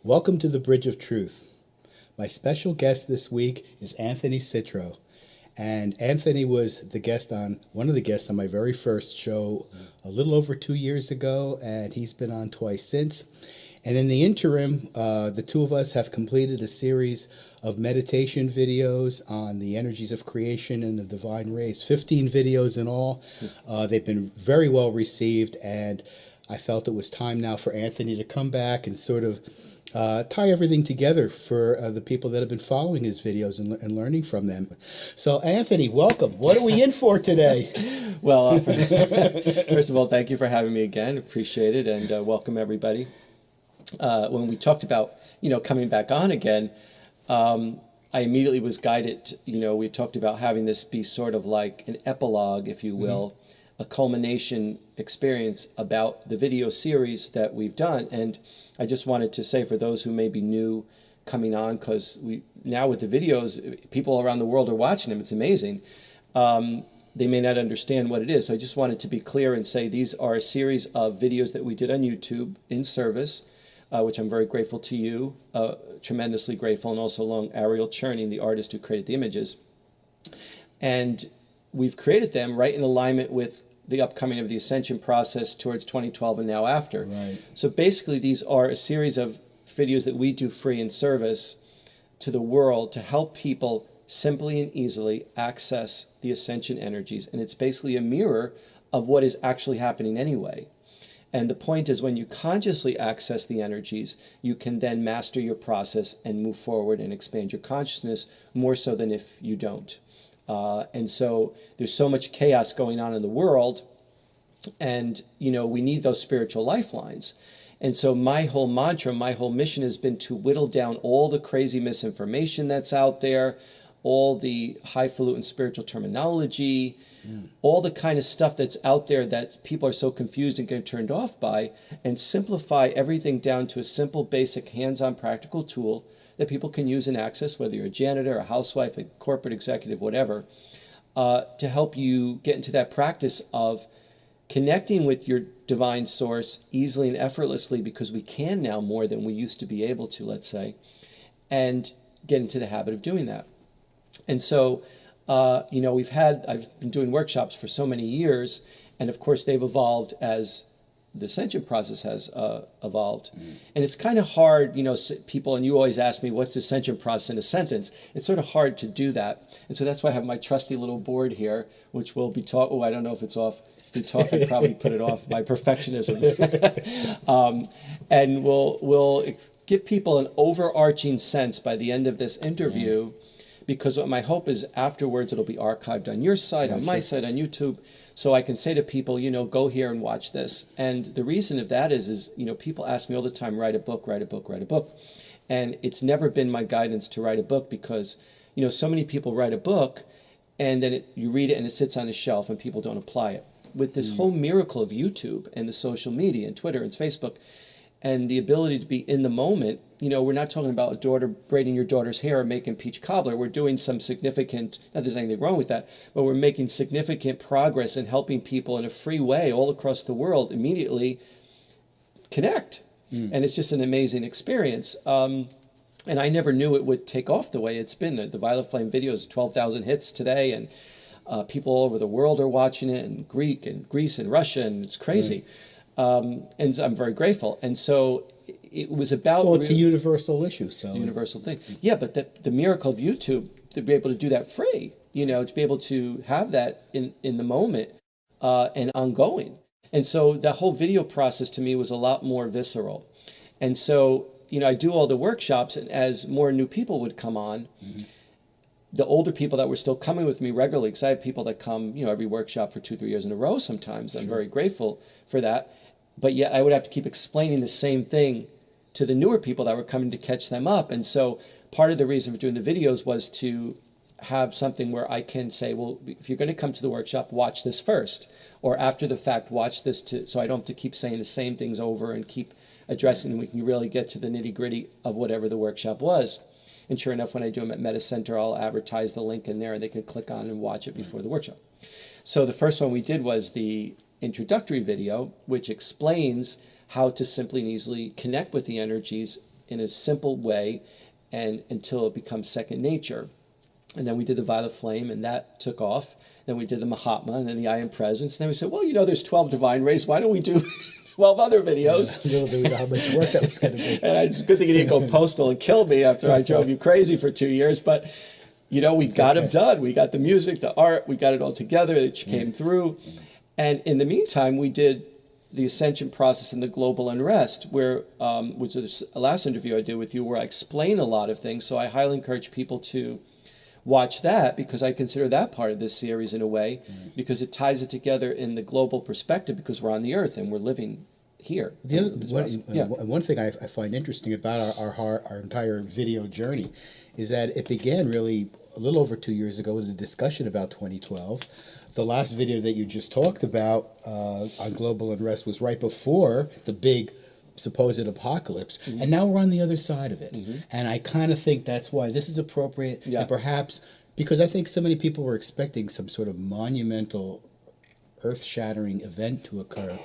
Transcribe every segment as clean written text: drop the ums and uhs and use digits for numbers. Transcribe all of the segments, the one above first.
Welcome to the Bridge of Truth. My special guest this week is Anthony Citro. And Anthony was one of the guests on my very first show a little over 2 years ago, and he's been on twice since. And in the interim, the two of us have completed a series of meditation videos on the energies of creation and the divine rays, 15 videos in all. They've been very well received, and I felt it was time now for Anthony to come back and sort of tie everything together for the people that have been following his videos and learning from them. So, Anthony, welcome. What are we in for today? Well, first of all, thank you for having me again. Appreciate it, and welcome everybody. When we talked about, coming back on again, I immediately was guided. We talked about having this be sort of like an epilogue, if you will, a culmination experience about the video series that we've done. And I just wanted to say, for those who may be new coming on, because now with the videos, people around the world are watching them. It's amazing. They may not understand what it is. So I just wanted to be clear and say these are a series of videos that we did on YouTube in service, which I'm very grateful to you, tremendously grateful, and also along Ariel Churning, the artist who created the images. And we've created them right in alignment with the upcoming of the Ascension process towards 2012 and now after. Right. So basically these are a series of videos that we do free in service to the world to help people simply and easily access the Ascension energies. And it's basically a mirror of what is actually happening anyway. And the point is, when you consciously access the energies, you can then master your process and move forward and expand your consciousness more so than if you don't. And so there's so much chaos going on in the world, and we need those spiritual lifelines. And so my whole mantra, my whole mission has been to whittle down all the crazy misinformation that's out there, all the highfalutin spiritual terminology, all the kind of stuff that's out there that people are so confused and getting turned off by, and simplify everything down to a simple, basic, hands-on, practical tool that people can use and access, whether you're a janitor, a housewife, a corporate executive, whatever, to help you get into that practice of connecting with your divine source easily and effortlessly, because we can now more than we used to be able to, let's say, and get into the habit of doing that. And so, I've been doing workshops for so many years, and of course they've evolved as the Ascension process has evolved. And it's kind of hard, people, and you always ask me, what's the Ascension process in a sentence? It's sort of hard to do that. And so that's why I have my trusty little board here, which will be taught. Oh, I don't know if it's off. I'd probably put it off, my perfectionism. And we'll give people an overarching sense by the end of this interview, because what my hope is afterwards it'll be archived on your site, on my site, on YouTube. So I can say to people, go here and watch this. And the reason of that is people ask me all the time, write a book, write a book, write a book. And it's never been my guidance to write a book, because, so many people write a book and then you read it and it sits on a shelf and people don't apply it. With this whole miracle of YouTube and the social media and Twitter and Facebook and the ability to be in the moment, we're not talking about a daughter braiding your daughter's hair or making peach cobbler. We're doing some significant, not that there's anything wrong with that, but we're making significant progress in helping people in a free way all across the world immediately connect. And it's just an amazing experience. And I never knew it would take off the way it's been. The Violet Flame videos, 12,000 hits today, and people all over the world are watching it, and Greek and Greece and Russia, and it's crazy. And I'm very grateful. And so it was about... Well, it's a universal issue, so... Universal thing. Yeah, but the miracle of YouTube, to be able to do that free, to be able to have that in the moment and ongoing. And so that whole video process to me was a lot more visceral. And so, I do all the workshops, and as more new people would come on, the older people that were still coming with me regularly, because I have people that come, every workshop for 2-3 years in a row sometimes. I'm very grateful for that. But yet I would have to keep explaining the same thing to the newer people that were coming to catch them up. And so part of the reason for doing the videos was to have something where I can say, well, if you're going to come to the workshop, watch this first, or after the fact, watch this, so I don't have to keep saying the same things over and keep addressing, and we can really get to the nitty gritty of whatever the workshop was. And sure enough, when I do them at Meta Center, I'll advertise the link in there and they can click on and watch it before the workshop. So the first one we did was the introductory video, which explains how to simply and easily connect with the energies in a simple way and until it becomes second nature. And then we did the violet flame, and that took off. Then we did the Mahatma, and then the I Am Presence. And then we said, well, there's 12 divine rays. Why don't we do 12 other videos? Little do we know how much work that was going to be. And it's a good thing you didn't go postal and kill me after I drove you crazy for 2 years. But, we got them done. We got the music, the art. We got it all together. It came through. And in the meantime, we did the ascension process and the global unrest, where which was the last interview I did with you, where I explain a lot of things. So I highly encourage people to watch that, because I consider that part of this series in a way, because it ties it together in the global perspective, because we're on the earth and we're living here. The other, one thing I find interesting about our entire video journey is that it began really a little over 2 years ago with a discussion about 2012. The last video that you just talked about on global unrest was right before the big supposed apocalypse, and now we're on the other side of it. And I kind of think that's why this is appropriate, and perhaps because I think so many people were expecting some sort of monumental, earth-shattering event to occur,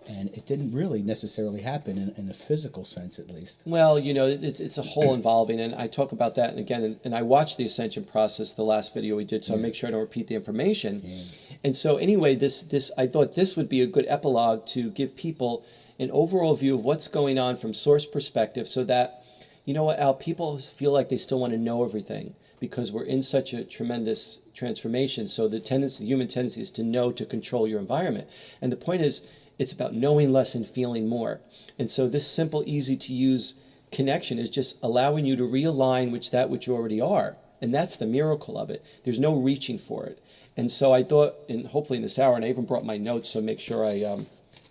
and it didn't really necessarily happen in a physical sense, at least. Well, it's a whole involving, and I talk about that, and again, and I watched the ascension process, the last video we did, so I make sure I don't repeat the information. And so anyway, this I thought this would be a good epilogue to give people an overall view of what's going on from source perspective, so that, Al, people feel like they still want to know everything because we're in such a tremendous transformation. So the human tendency is to know, to control your environment. And the point is, it's about knowing less and feeling more. And so this simple, easy to use connection is just allowing you to realign with that which you already are. And that's the miracle of it. There's no reaching for it. And so I thought, and hopefully in this hour, and I even brought my notes so make sure I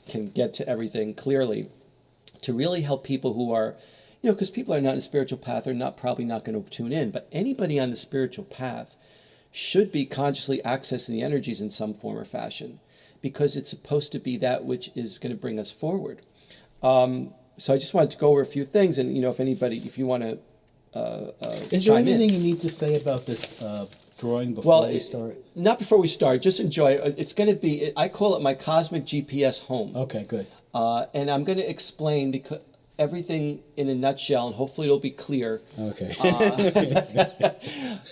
can get to everything clearly, to really help people who are, because people are not in a spiritual path are probably not going to tune in, but anybody on the spiritual path should be consciously accessing the energies in some form or fashion, because it's supposed to be that which is going to bring us forward. So I just wanted to go over a few things, and if you want to is there anything you need to say about this drawing before we start? Not before we start. Just enjoy it. It's going to be, I call it my cosmic GPS home. Okay, good. And I'm going to explain because everything in a nutshell, and hopefully it'll be clear. Okay.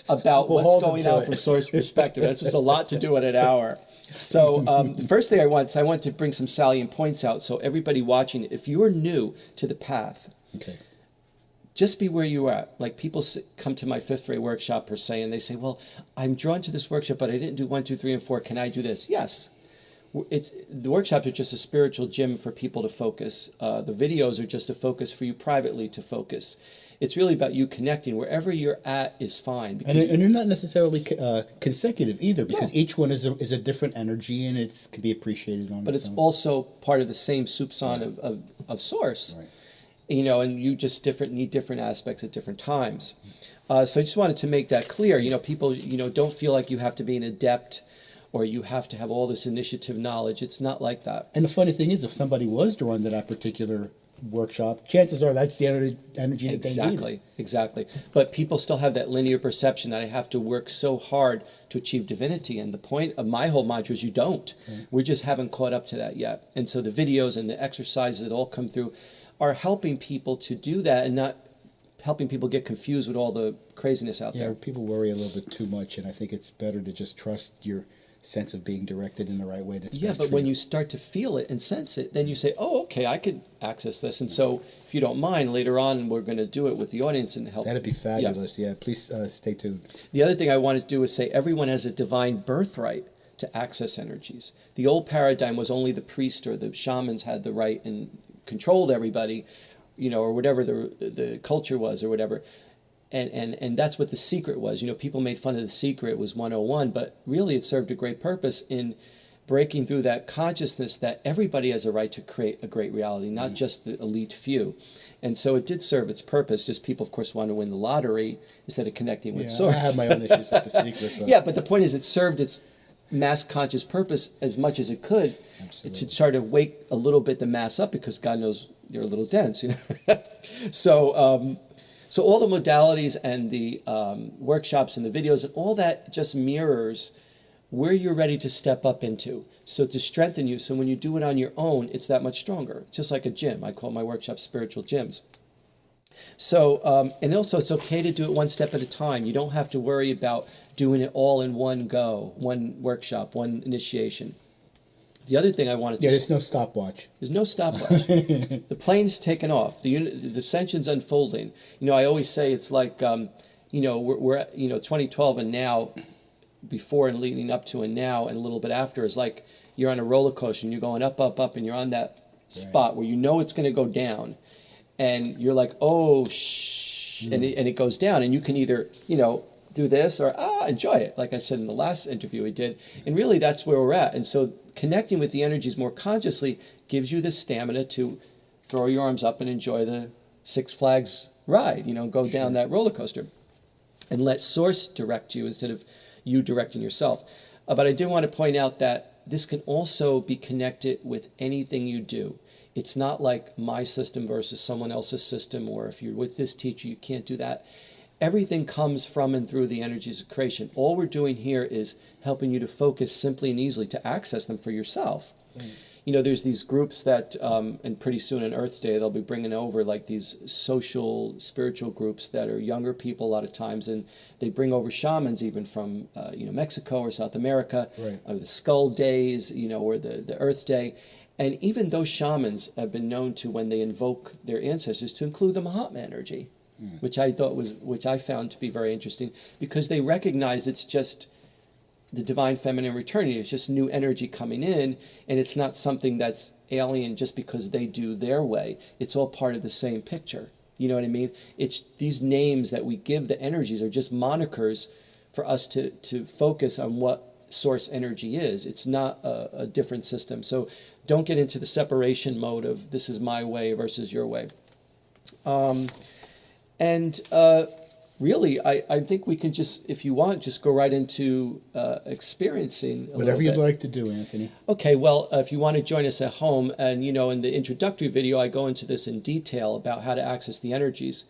About what's going on from source perspective. That's just a lot to do in an hour. So the first thing I want to bring some salient points out. So everybody watching, if you are new to the path, just be where you are. Like people come to my fifth ray workshop per se, and they say, well, I'm drawn to this workshop, but I didn't do 1, 2, 3, and 4. Can I do this? Yes. The workshops are just a spiritual gym for people to focus. The videos are just a focus for you privately to focus. It's really about you connecting. Wherever you're at is fine. And they're not necessarily consecutive either, because each one is a different energy, and it can be appreciated on. But it's also part of the same soupçon of source. Right. And you just need different aspects at different times. So I just wanted to make that clear. People, don't feel like you have to be an adept or you have to have all this initiative knowledge. It's not like that. And the funny thing is, if somebody was drawn to that particular workshop, chances are that's the energy that they need. Exactly. But people still have that linear perception that I have to work so hard to achieve divinity. And the point of my whole mantra is you don't. Right. We just haven't caught up to that yet. And so the videos and the exercises that all come through are helping people to do that and not helping people get confused with all the craziness out there. Yeah, people worry a little bit too much, and I think it's better to just trust your sense of being directed in the right way. That's but when you start to feel it and sense it, then you say, oh, okay, I could access this. And so if you don't mind, later on we're going to do it with the audience and help. That'd be fabulous. Yeah, please stay tuned. The other thing I wanted to do is say everyone has a divine birthright to access energies. The old paradigm was only the priest or the shamans had the right and controlled everybody, or whatever the culture was or whatever. And that's what the secret was. People made fun of the secret was 101, but really it served a great purpose in breaking through that consciousness that everybody has a right to create a great reality, not just the elite few. And so it did serve its purpose. Just people, of course, want to win the lottery instead of connecting with source. I have my own issues with the secret. But Yeah, but the point is it served its mass conscious purpose as much as it could to try to wake a little bit the mass up, because God knows you're a little dense, you know. So all the modalities and the workshops and the videos and all that just mirrors where you're ready to step up into. So to strengthen you, so when you do it on your own, it's that much stronger. It's just like a gym. I call my workshops spiritual gyms. So, and also it's okay to do it one step at a time. You don't have to worry about doing it all in one go, one workshop, one initiation. The other thing I wanted to yeah, there's no stopwatch. There's no stopwatch. The plane's taken off. The ascension's unfolding. You know, I always say it's like, you know, we're 2012 and now, before and leading up to and now and a little bit after is like you're on a roller coaster and you're going up, up, up, and you're on that spot where you know it's going to go down, and you're like, oh, shh, and it goes down, and you can either, you know, do this or enjoy it, like I said in the last interview we did, and really that's where we're at. And so connecting with the energies more consciously gives you the stamina to throw your arms up and enjoy the Six Flags ride, you know, go down that roller coaster, and let source direct you instead of you directing yourself. But I do want to point out that this can also be connected with anything you do. It's not like my system versus someone else's system, or if you're with this teacher, you can't do that. Everything comes from and through the energies of creation. All we're doing here is helping you to focus simply and easily to access them for yourself. You know, there's these groups that, and pretty soon on Earth Day, they'll be bringing over like these social, spiritual groups that are younger people a lot of times, and they bring over shamans even from, you know, Mexico or South America, or the Skull Days, you know, or the Earth Day. And even those shamans have been known to, when they invoke their ancestors, to include the Mahatma energy, which I found to be very interesting, because they recognize it's just the divine feminine returning. It's just new energy coming in, and it's not something that's alien just because they do their way. It's all part of the same picture. You know what I mean? It's these names that we give the energies are just monikers for us to focus on what source energy is. It's not a different system. So don't get into the separation mode of this is my way versus your way. Really, I think we can just, if you want, just go right into experiencing Whatever you'd like to do, Anthony. Okay, well, if you want to join us at home, and you know, in the introductory video, I go into this in detail about how to access the energies.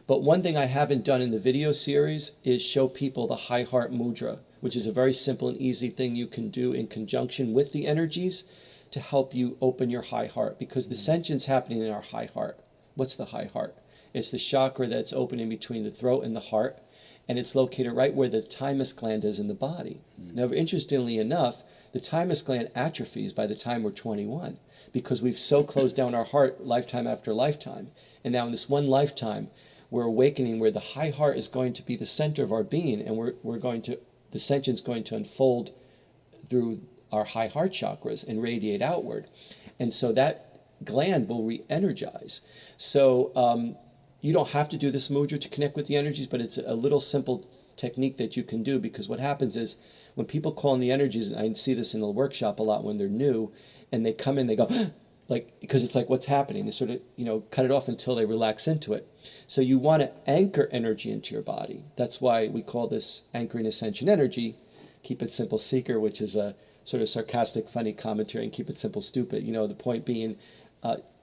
But one thing I haven't done in the video series is show people the high heart mudra, which is a very simple and easy thing you can do in conjunction with the energies to help you open your high heart, because the ascension's happening in our high heart. What's the high heart? It's the chakra that's opening between the throat and the heart, and it's located right where the thymus gland is in the body. Now, interestingly enough, the thymus gland atrophies by the time we're 21, because we've so closed down our heart lifetime after lifetime. And now in this one lifetime, we're awakening where the high heart is going to be the center of our being, and the ascension's going to unfold through our high heart chakras and radiate outward. And so that gland will re-energize. So, you don't have to do this mudra to connect with the energies, but it's a little simple technique that you can do, because what happens is when people call in the energies, and I see this in the workshop a lot when they're new, and they come in, they go, like, because it's like, what's happening? They sort of, you know, cut it off until they relax into it. So you want to anchor energy into your body. That's why we call this anchoring ascension energy. Keep it simple, seeker, which is a sort of sarcastic, funny commentary, and keep it simple, stupid. You know, the point being,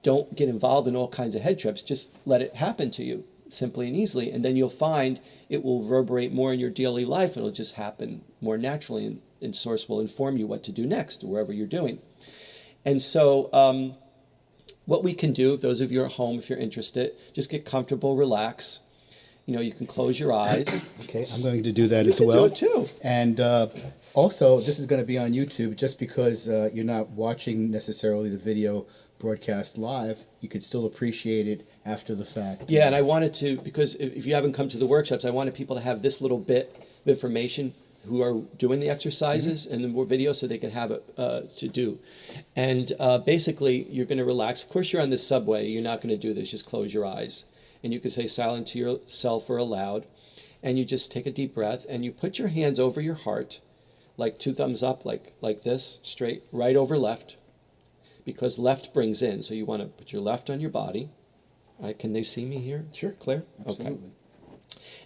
don't get involved in all kinds of head trips. Just let it happen to you simply and easily, and then you'll find it will reverberate more in your daily life. It'll just happen more naturally, and source will inform you what to do next, wherever you're doing. And so what we can do, those of you at home, if you're interested, just get comfortable, relax. You know, you can close your eyes. Okay, I'm going to do that You as can well. do it too. And also, this is going to be on YouTube. Just because you're not watching necessarily the video broadcast live, you could still appreciate it after the fact. Yeah, and I wanted to, because if you haven't come to the workshops, I wanted people to have this little bit of information who are doing the exercises and the more videos, so they can have it to do. And basically, you're going to relax. Of course, you're on the subway. You're not going to do this. Just close your eyes. And you can say silent to yourself or aloud. And you just take a deep breath, and you put your hands over your heart, like two thumbs up, like this, straight, right over left, because left brings in. So you want to put your left on your body. Can they see me here? Sure. Clear? Absolutely. Okay.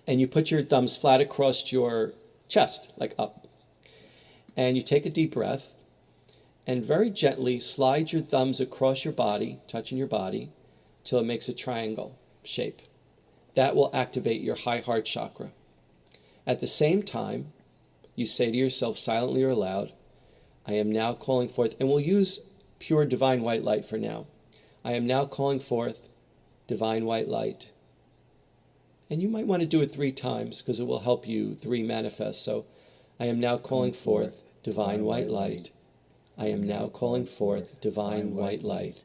And you put your thumbs flat across your chest, like up. And you take a deep breath and very gently slide your thumbs across your body, touching your body, till it makes a triangle shape. That will activate your high heart chakra. At the same time, you say to yourself silently or aloud, I am now calling forth, and we'll use pure divine white light for now. I am now calling forth divine white light. And you might want to do it 3 times because it will help you 3 manifest. So I am now calling forth divine white light. I am now calling forth divine white light.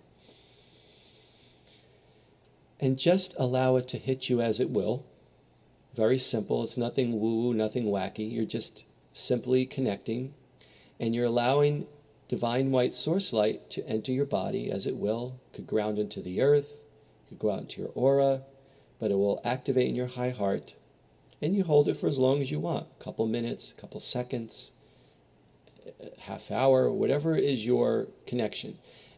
And just allow it to hit you as it will. Very simple. It's nothing woo-woo, nothing wacky. You're just simply connecting. And you're allowing divine white source light to enter your body as it will. It could ground into the earth. It could go out into your aura. But it will activate in your high heart. And you hold it for as long as you want. A couple minutes, a couple seconds, a half hour, whatever is your connection.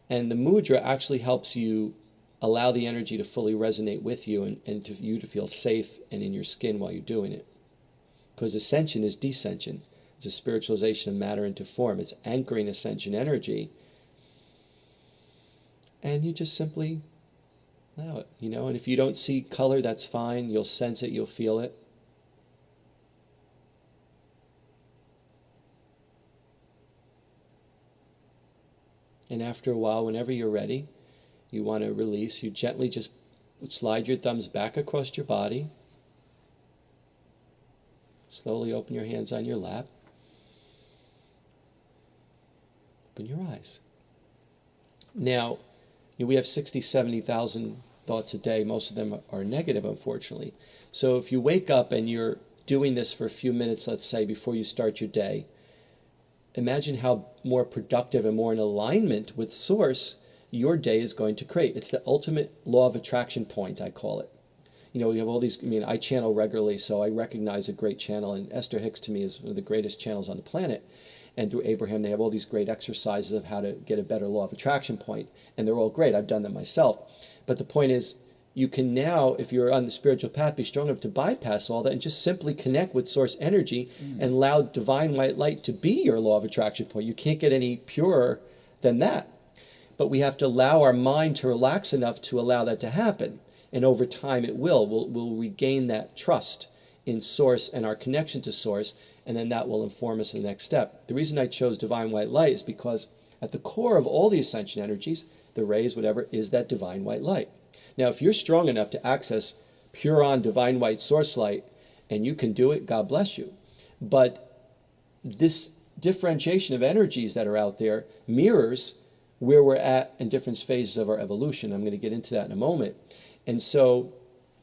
And the mudra actually helps you allow the energy to fully resonate with you and to you to feel safe and in your skin while you're doing it. Because ascension is descension. It's a spiritualization of matter into form. It's anchoring ascension energy. And you just simply allow it, and if you don't see color, that's fine. You'll sense it, you'll feel it. And after a while, whenever you're ready, you want to release, you gently just slide your thumbs back across your body. Slowly open your hands on your lap. Open your eyes. Now, we have 60, 70,000 thoughts a day. Most of them are negative, unfortunately. So if you wake up and you're doing this for a few minutes, let's say, before you start your day, imagine how more productive and more in alignment with Source your day is going to create. It's the ultimate law of attraction point, I call it. We have all these, I channel regularly, so I recognize a great channel, and Esther Hicks to me is one of the greatest channels on the planet. And through Abraham, they have all these great exercises of how to get a better law of attraction point, and they're all great. I've done them myself. But the point is, you can now, if you're on the spiritual path, be strong enough to bypass all that and just simply connect with source energy and allow divine white light to be your law of attraction point. You can't get any purer than that. But we have to allow our mind to relax enough to allow that to happen. And over time it will. We'll regain that trust in source and our connection to source, and then that will inform us in the next step. The reason I chose divine white light is because at the core of all the ascension energies, the rays, whatever, is that divine white light. Now, if you're strong enough to access pure on divine white source light, and you can do it, God bless you. But this differentiation of energies that are out there mirrors where we're at in different phases of our evolution. I'm going to get into that in a moment. And so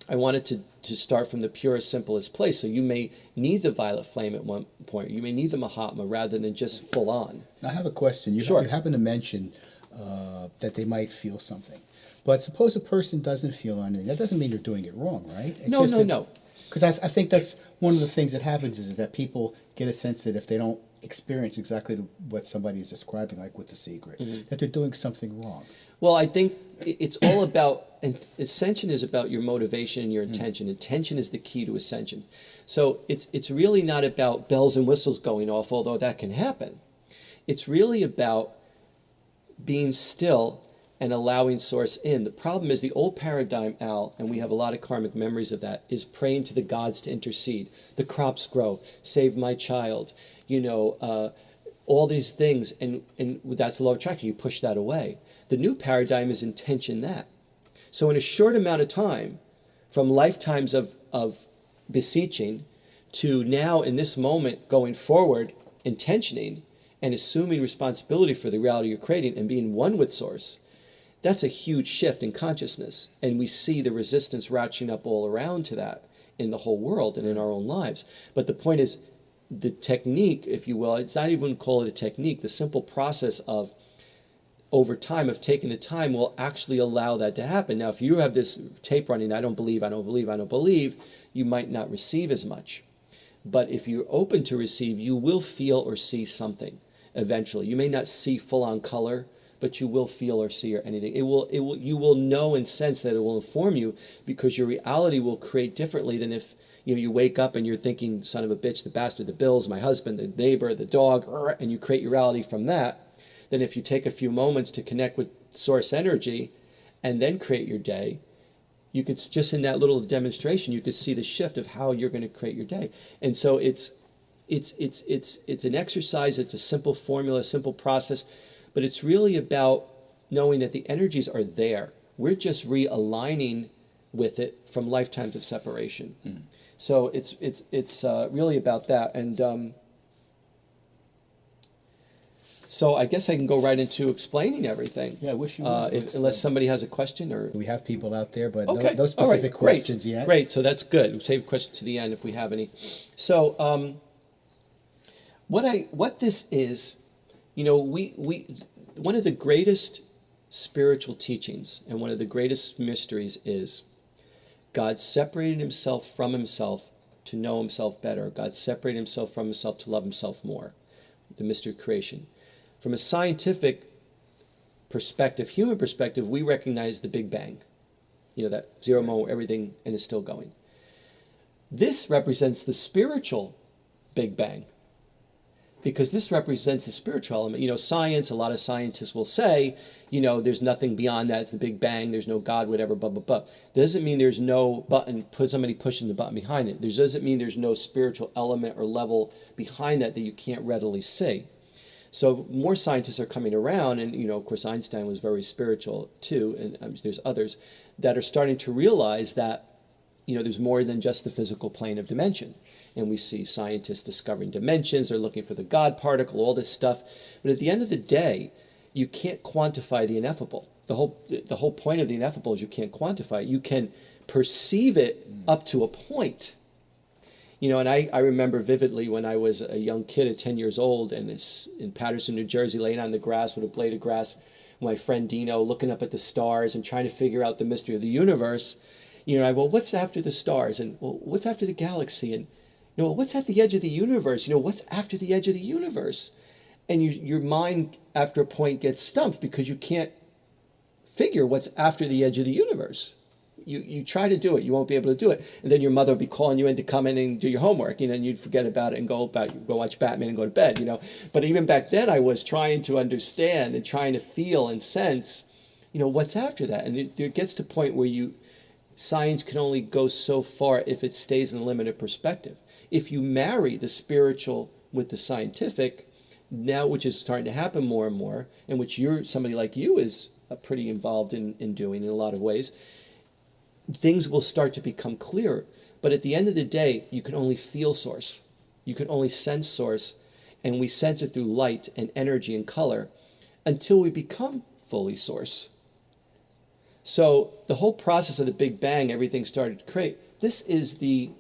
I wanted to start from the purest, simplest place. So you may need the violet flame at one point. You may need the Mahatma rather than just full on. I have a question. Sure. You happen to mention that they might feel something. But suppose a person doesn't feel anything. That doesn't mean they're doing it wrong, right? No. Because I think that's one of the things that happens is that people get a sense that if they don't experience exactly what somebody is describing, like with The Secret, that they're doing something wrong. Well, I think it's all about, and ascension is about your motivation and your intention. Intention is the key to ascension. So it's really not about bells and whistles going off, although that can happen. It's really about being still and allowing source in. The problem is the old paradigm, Al, and we have a lot of karmic memories of that, is praying to the gods to intercede. The crops grow, save my child, all these things, and that's the law of attraction. You push that away. The new paradigm is intention that. So in a short amount of time, from lifetimes of beseeching to now in this moment going forward, intentioning and assuming responsibility for the reality you're creating and being one with source, that's a huge shift in consciousness. And we see the resistance ratcheting up all around to that in the whole world and in our own lives. But the point is, the technique, if you will, it's not even call it a technique, the simple process of over time of taking the time will actually allow that to happen. Now, if you have this tape running, I don't believe, you might not receive as much. But if you're open to receive, you will feel or see something eventually. You may not see full on color, but you will feel or see or anything. You will know and sense that it will inform you, because your reality will create differently than if you wake up and you're thinking, son of a bitch, the bastard, the bills, my husband, the neighbor, the dog, and you create your reality from that. Then if you take a few moments to connect with source energy and then create your day, you could, just in that little demonstration, you could see the shift of how you're going to create your day. And so it's an exercise. It's a simple formula, simple process, but it's really about knowing that the energies are there. We're just realigning with it from lifetimes of separation. So it's really about that. And so I guess I can go right into explaining everything. Yeah, I wish you would. Unless somebody has a question or. We have people out there, but Okay. no specific questions Great. yet. Great. So that's good. We'll save questions to the end if we have any. So what this is, we one of the greatest spiritual teachings and one of the greatest mysteries is God separated himself from himself to know himself better. God separated himself from himself to love himself more. The mystery of creation. From a scientific perspective, human perspective, we recognize the Big Bang. That zero moment where everything and is still going. This represents the spiritual Big Bang, because this represents the spiritual element. Science, a lot of scientists will say, there's nothing beyond that. It's the Big Bang. There's no God, whatever, blah, blah, blah. That doesn't mean there's no button, somebody pushing the button behind it. It doesn't mean there's no spiritual element or level behind that you can't readily see. So more scientists are coming around, and, of course, Einstein was very spiritual too, and there's others that are starting to realize that, there's more than just the physical plane of dimension. And we see scientists discovering dimensions, they're looking for the God particle, all this stuff. But at the end of the day, you can't quantify the ineffable. The whole point of the ineffable is you can't quantify it. You can perceive it up to a point. And I remember vividly when I was a young kid at 10 years old, and in Patterson, New Jersey, laying on the grass with a blade of grass, my friend Dino looking up at the stars and trying to figure out the mystery of the universe. What's after the stars? And what's after the galaxy? And what's at the edge of the universe? What's after the edge of the universe? And your mind, after a point, gets stumped because you can't figure what's after the edge of the universe. You try to do it, you won't be able to do it. And then your mother will be calling you in to come in and do your homework, and you'd forget about it and go watch Batman and go to bed, But even back then, I was trying to understand and trying to feel and sense, what's after that. And it gets to a point where science can only go so far if it stays in a limited perspective. If you marry the spiritual with the scientific, now, which is starting to happen more and more, and which somebody like you is pretty involved in doing in a lot of ways, things will start to become clearer. But at the end of the day, you can only feel source. You can only sense source, and we sense it through light and energy and color until we become fully source. So the whole process of the Big Bang, everything started to create, this is the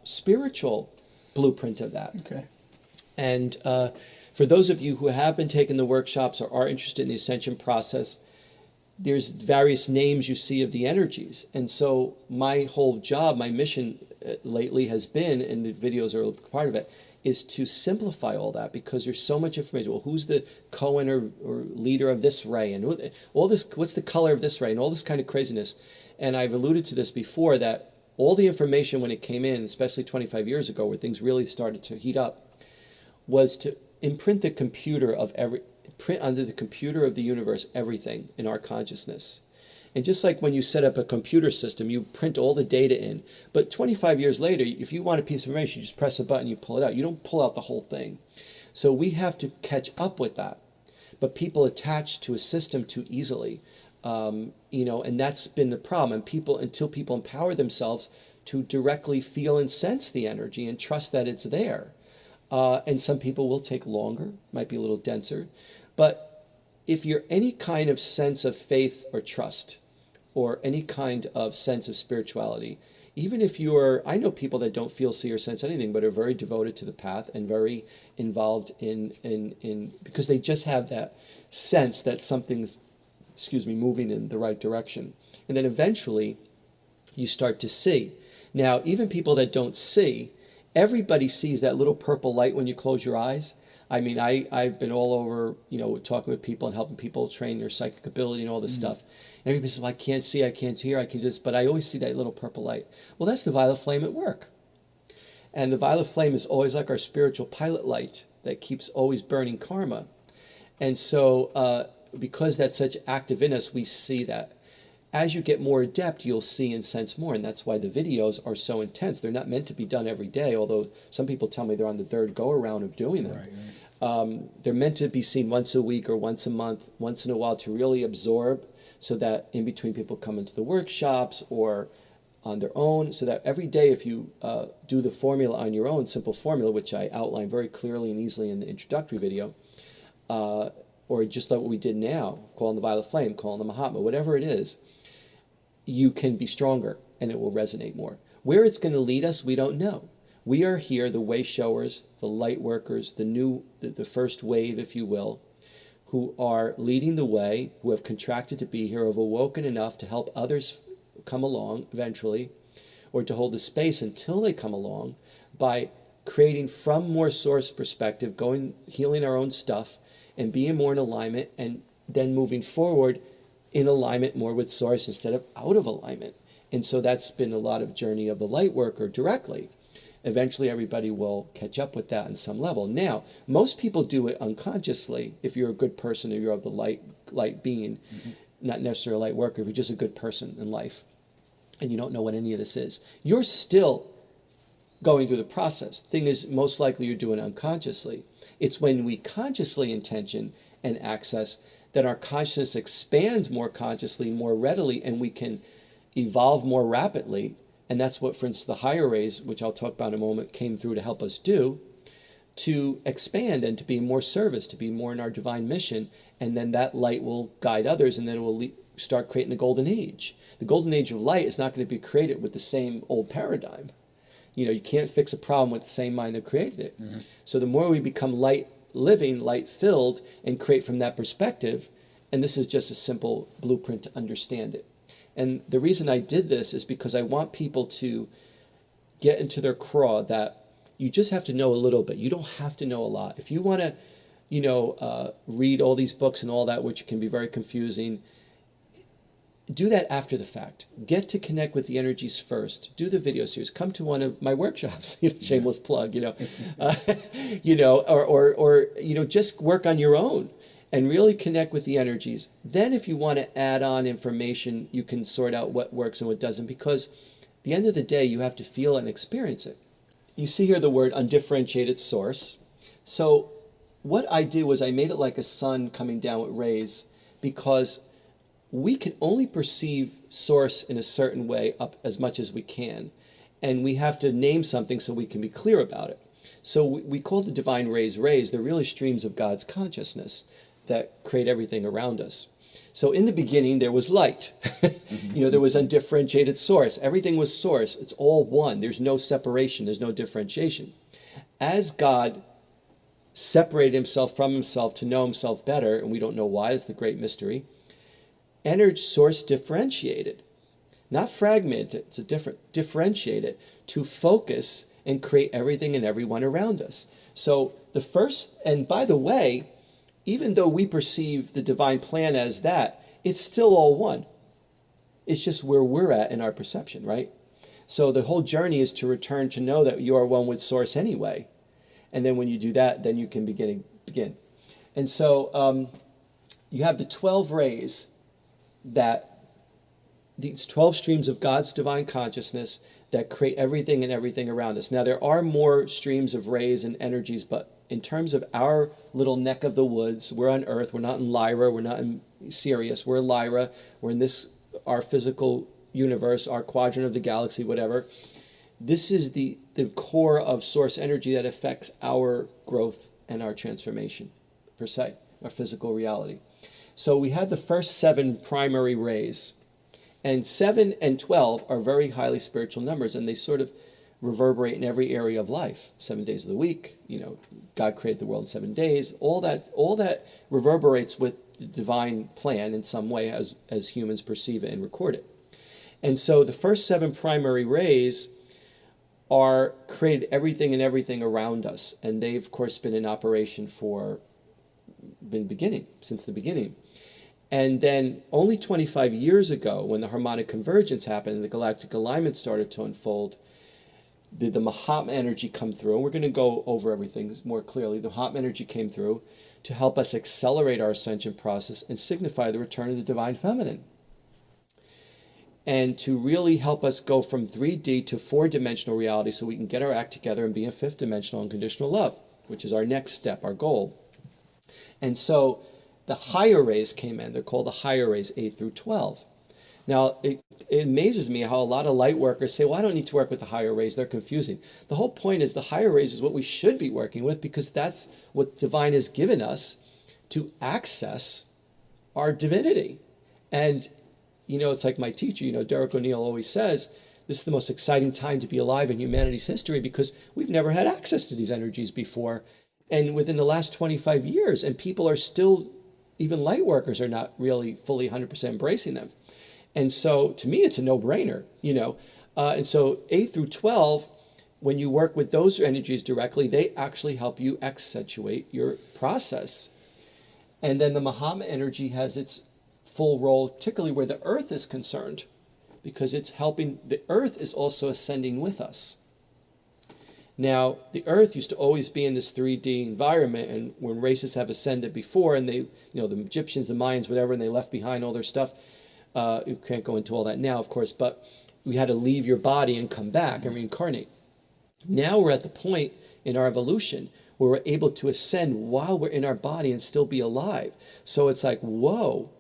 spiritual blueprint of that. Okay. And for those of you who have been taking the workshops or are interested in the Ascension process, there's various names you see of the energies. And so my whole job, my mission lately has been, and the videos are a part of it, is to simplify all that, because there's so much information. Well, who's the Cohen or leader of this ray, and all this, what's the color of this ray, and all this kind of craziness. And I've alluded to this before, that all the information when it came in, especially 25 years ago, where things really started to heat up, was to imprint the computer of print onto the computer of the universe everything in our consciousness. And just like when you set up a computer system, you print all the data in. But 25 years later, if you want a piece of information, you just press a button, you pull it out. You don't pull out the whole thing. So we have to catch up with that. But people attach to a system too easily, and that's been the problem. And until people empower themselves to directly feel and sense the energy and trust that it's there. And some people will take longer, might be a little denser. But if you're any kind of sense of faith or trust, or any kind of sense of spirituality, even if I know people that don't feel, see, or sense anything, but are very devoted to the path and very involved in because they just have that sense that something's, moving in the right direction. And then eventually you start to see. Now, even people that don't see, Everybody sees that little purple light when you close your eyes. I mean, I've been all over, talking with people and helping people train their psychic ability and all this stuff. And everybody says, well, I can't see, I can't hear, I can just, but I always see that little purple light. Well, that's the violet flame at work. And the violet flame is always like our spiritual pilot light that keeps always burning karma. And so because that's such active in us, we see that. As you get more adept, you'll see and sense more. And that's why the videos are so intense. They're not meant to be done every day, although some people tell me they're on the third go-around of doing them. Right. They're meant to be seen once a week or once a month, once in a while, to really absorb, so that in between people come into the workshops or on their own, so that every day if you do the formula on your own, simple formula, which I outline very clearly and easily in the introductory video, or just like what we did now, calling the violet flame, calling the Mahatma, whatever it is, you can be stronger and it will resonate more. Where it's going to lead us, we don't know. We are here, the way showers, the light workers, the first wave, if you will, who are leading the way, who have contracted to be here, have awoken enough to help others come along eventually, or to hold the space until they come along by creating from more source perspective, healing our own stuff and being more in alignment, and then moving forward in alignment more with source instead of out of alignment. And so that's been a lot of journey of the light worker directly. Eventually everybody will catch up with that on some level. Now, most people do it unconsciously. If you're a good person or you're of the light being, not necessarily a light worker, if you're just a good person in life and you don't know what any of this is, you're still going through the process. Thing is, most likely you're doing it unconsciously. It's when we consciously intention and access that our consciousness expands more consciously, more readily, and we can evolve more rapidly. And that's what, for instance, the higher rays, which I'll talk about in a moment, came through to help us do, to expand and to be more service, to be more in our divine mission. And then that light will guide others, and then it will start creating the golden age. The golden age of light is not going to be created with the same old paradigm. You can't fix a problem with the same mind that created it. So the more we become light living, light filled, and create from that perspective, and this is just a simple blueprint to understand it. And the reason I did this is because I want people to get into their craw that you just have to know a little bit. You don't have to know a lot. If you want to, read all these books and all that, which can be very confusing, do that after the fact. Get to connect with the energies first. Do the video series. Come to one of my workshops. Shameless plug, or just work on your own and really connect with the energies. Then if you want to add on information, you can sort out what works and what doesn't, because at the end of the day, you have to feel and experience it. You see here the word undifferentiated source. So what I did was I made it like a sun coming down with rays, because we can only perceive source in a certain way up as much as we can. And we have to name something so we can be clear about it. So we call the divine rays rays. They're really streams of God's consciousness that create everything around us. So in the beginning, there was light. There was undifferentiated source. Everything was source. It's all one. There's no separation. There's no differentiation. As God separated himself from himself to know himself better, and we don't know why, it's the great mystery, energy source differentiated, not fragmented, it's a differentiated to focus and create everything and everyone around us. So the first, and by the way, even though we perceive the divine plan as that, it's still all one. It's just where we're at in our perception, right? So the whole journey is to return to know that you are one with source anyway. And then when you do that, then you can begin. And so you have the 12 rays, that these 12 streams of God's divine consciousness that create everything and everything around us. Now, there are more streams of rays and energies, but in terms of our little neck of the woods, we're on Earth, we're not in Lyra, we're not in Sirius, we're in Lyra, we're in our physical universe, our quadrant of the galaxy, whatever. This is the core of source energy that affects our growth and our transformation, per se, our physical reality. So we had the first 7 primary rays, and 7 and 12 are very highly spiritual numbers, and they sort of reverberate in every area of life. 7 days of the week, God created the world in 7 days. All that reverberates with the divine plan in some way as humans perceive it and record it. And so the first 7 primary rays are created everything and everything around us. And they've, of course, been in operation since the beginning. And then only 25 years ago, when the harmonic convergence happened and the galactic alignment started to unfold, did the Mahatma energy come through. And we're going to go over everything more clearly. The Mahatma energy came through to help us accelerate our ascension process and signify the return of the divine feminine. And to really help us go from 3D to 4-dimensional reality so we can get our act together and be in 5th-dimensional unconditional love, which is our next step, our goal. And so the higher rays came in. They're called the higher rays, 8 through 12. Now, it amazes me how a lot of light workers say, well, I don't need to work with the higher rays. They're confusing. The whole point is the higher rays is what we should be working with, because that's what divine has given us to access our divinity. And, you know, it's like my teacher, Derek O'Neill always says, this is the most exciting time to be alive in humanity's history because we've never had access to these energies before. And within the last 25 years, and people are still, even light workers are not really fully 100% embracing them. And so to me, it's a no-brainer, and so 8 through 12, when you work with those energies directly, they actually help you accentuate your process. And then the Mahatma energy has its full role, particularly where the earth is concerned, because it's helping, the earth is also ascending with us. Now, the earth used to always be in this 3D environment, and when races have ascended before, and they, the Egyptians, the Mayans, whatever, and they left behind all their stuff, you can't go into all that now, of course, but we had to leave your body and come back and reincarnate. Now we're at the point in our evolution where we're able to ascend while we're in our body and still be alive. So it's like, whoa.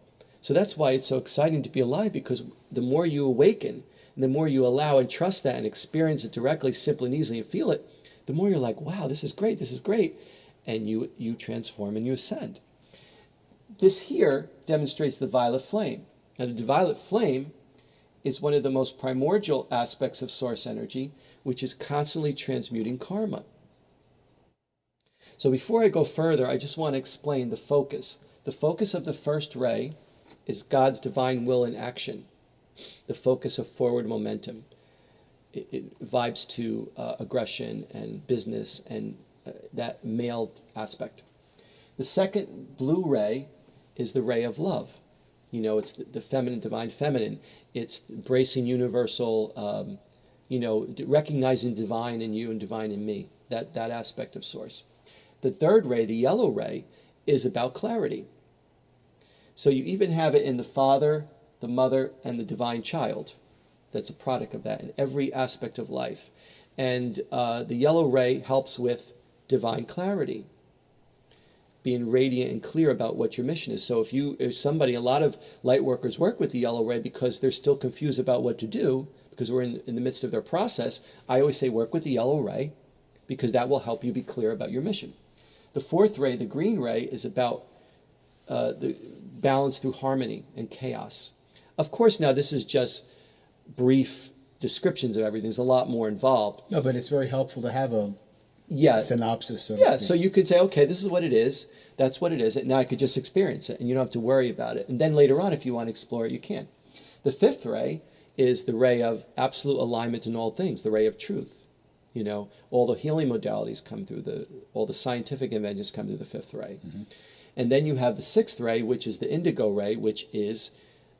So that's why it's so exciting to be alive, because the more you awaken, and the more you allow and trust that and experience it directly, simply and easily, and feel it, the more you're like, wow, this is great, and you transform and you ascend. This here demonstrates the violet flame. Now, the violet flame is one of the most primordial aspects of source energy, which is constantly transmuting karma. So before I go further, I just want to explain the focus. The focus of the first ray is God's divine will in action, the focus of forward momentum. It vibes to aggression and business and that male aspect. The second blue ray is the ray of love. It's the feminine, divine feminine. It's embracing universal, recognizing divine in you and divine in me, that aspect of source. The third ray, the yellow ray, is about clarity. So you even have it in the father, the mother, and the divine child. That's a product of that in every aspect of life. And the yellow ray helps with divine clarity, being radiant and clear about what your mission is. So if somebody, a lot of light workers work with the yellow ray because they're still confused about what to do, because we're in the midst of their process, I always say work with the yellow ray, because that will help you be clear about your mission. The fourth ray, the green ray, is about the balance through harmony and chaos. Of course, now this is just brief descriptions of everything. There's a lot more involved. No, but it's very helpful to have a synopsis. So yeah, so you could say, okay, this is what it is. That's what it is. And now I could just experience it, and you don't have to worry about it. And then later on, if you want to explore it, you can. The fifth ray is the ray of absolute alignment in all things, the ray of truth. All the healing modalities come through, all the scientific inventions come through the fifth ray. Mm-hmm. And then you have the sixth ray, which is the indigo ray, which is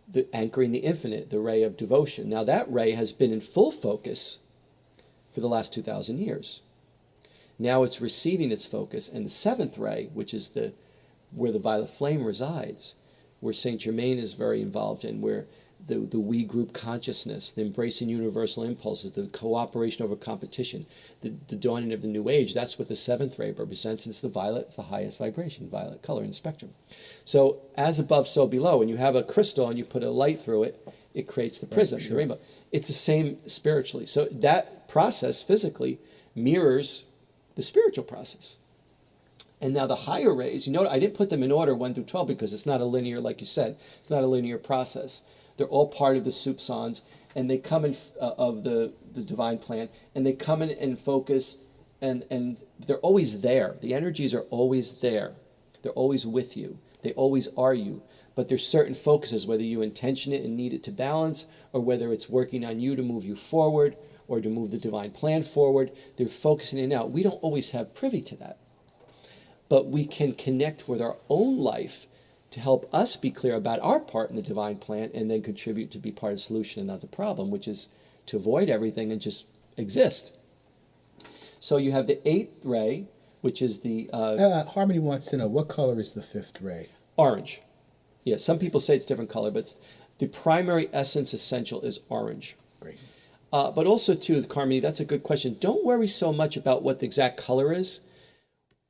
the anchoring the infinite, the ray of devotion. Now that ray has been in full focus for the last 2,000 years. Now it's receding its focus. And the seventh ray, which is where the violet flame resides, where Saint Germain is very involved in, where the we group consciousness, the embracing universal impulses, the cooperation over competition, the dawning of the new age, that's what the seventh ray represents. It's the violet, it's the highest vibration, violet color in the spectrum. So as above, so below. When you have a crystal and you put a light through it, it creates the prism, the rainbow. It's the same spiritually. So that process physically mirrors the spiritual process. And now the higher rays, I didn't put them in order 1 through 12 because it's not a linear, like you said, it's not a linear process. They're all part of the soupçons, and they come in of the divine plan, and they come in and focus, and they're always there. The energies are always there. They're always with you. They always are you. But there's certain focuses, whether you intention it and need it to balance, or whether it's working on you to move you forward, or to move the divine plan forward. They're focusing in and out. We don't always have privy to that, but we can connect with our own life to help us be clear about our part in the divine plan, and then contribute to be part of the solution and not the problem, which is to avoid everything and just exist. So you have the eighth ray, which is the Harmony wants to know, what color is the fifth ray? orange. Yeah, some people say it's different color, but the primary essence essential is orange. Great. But also, too, Carmody, that's a good question. Don't worry so much about what the exact color is.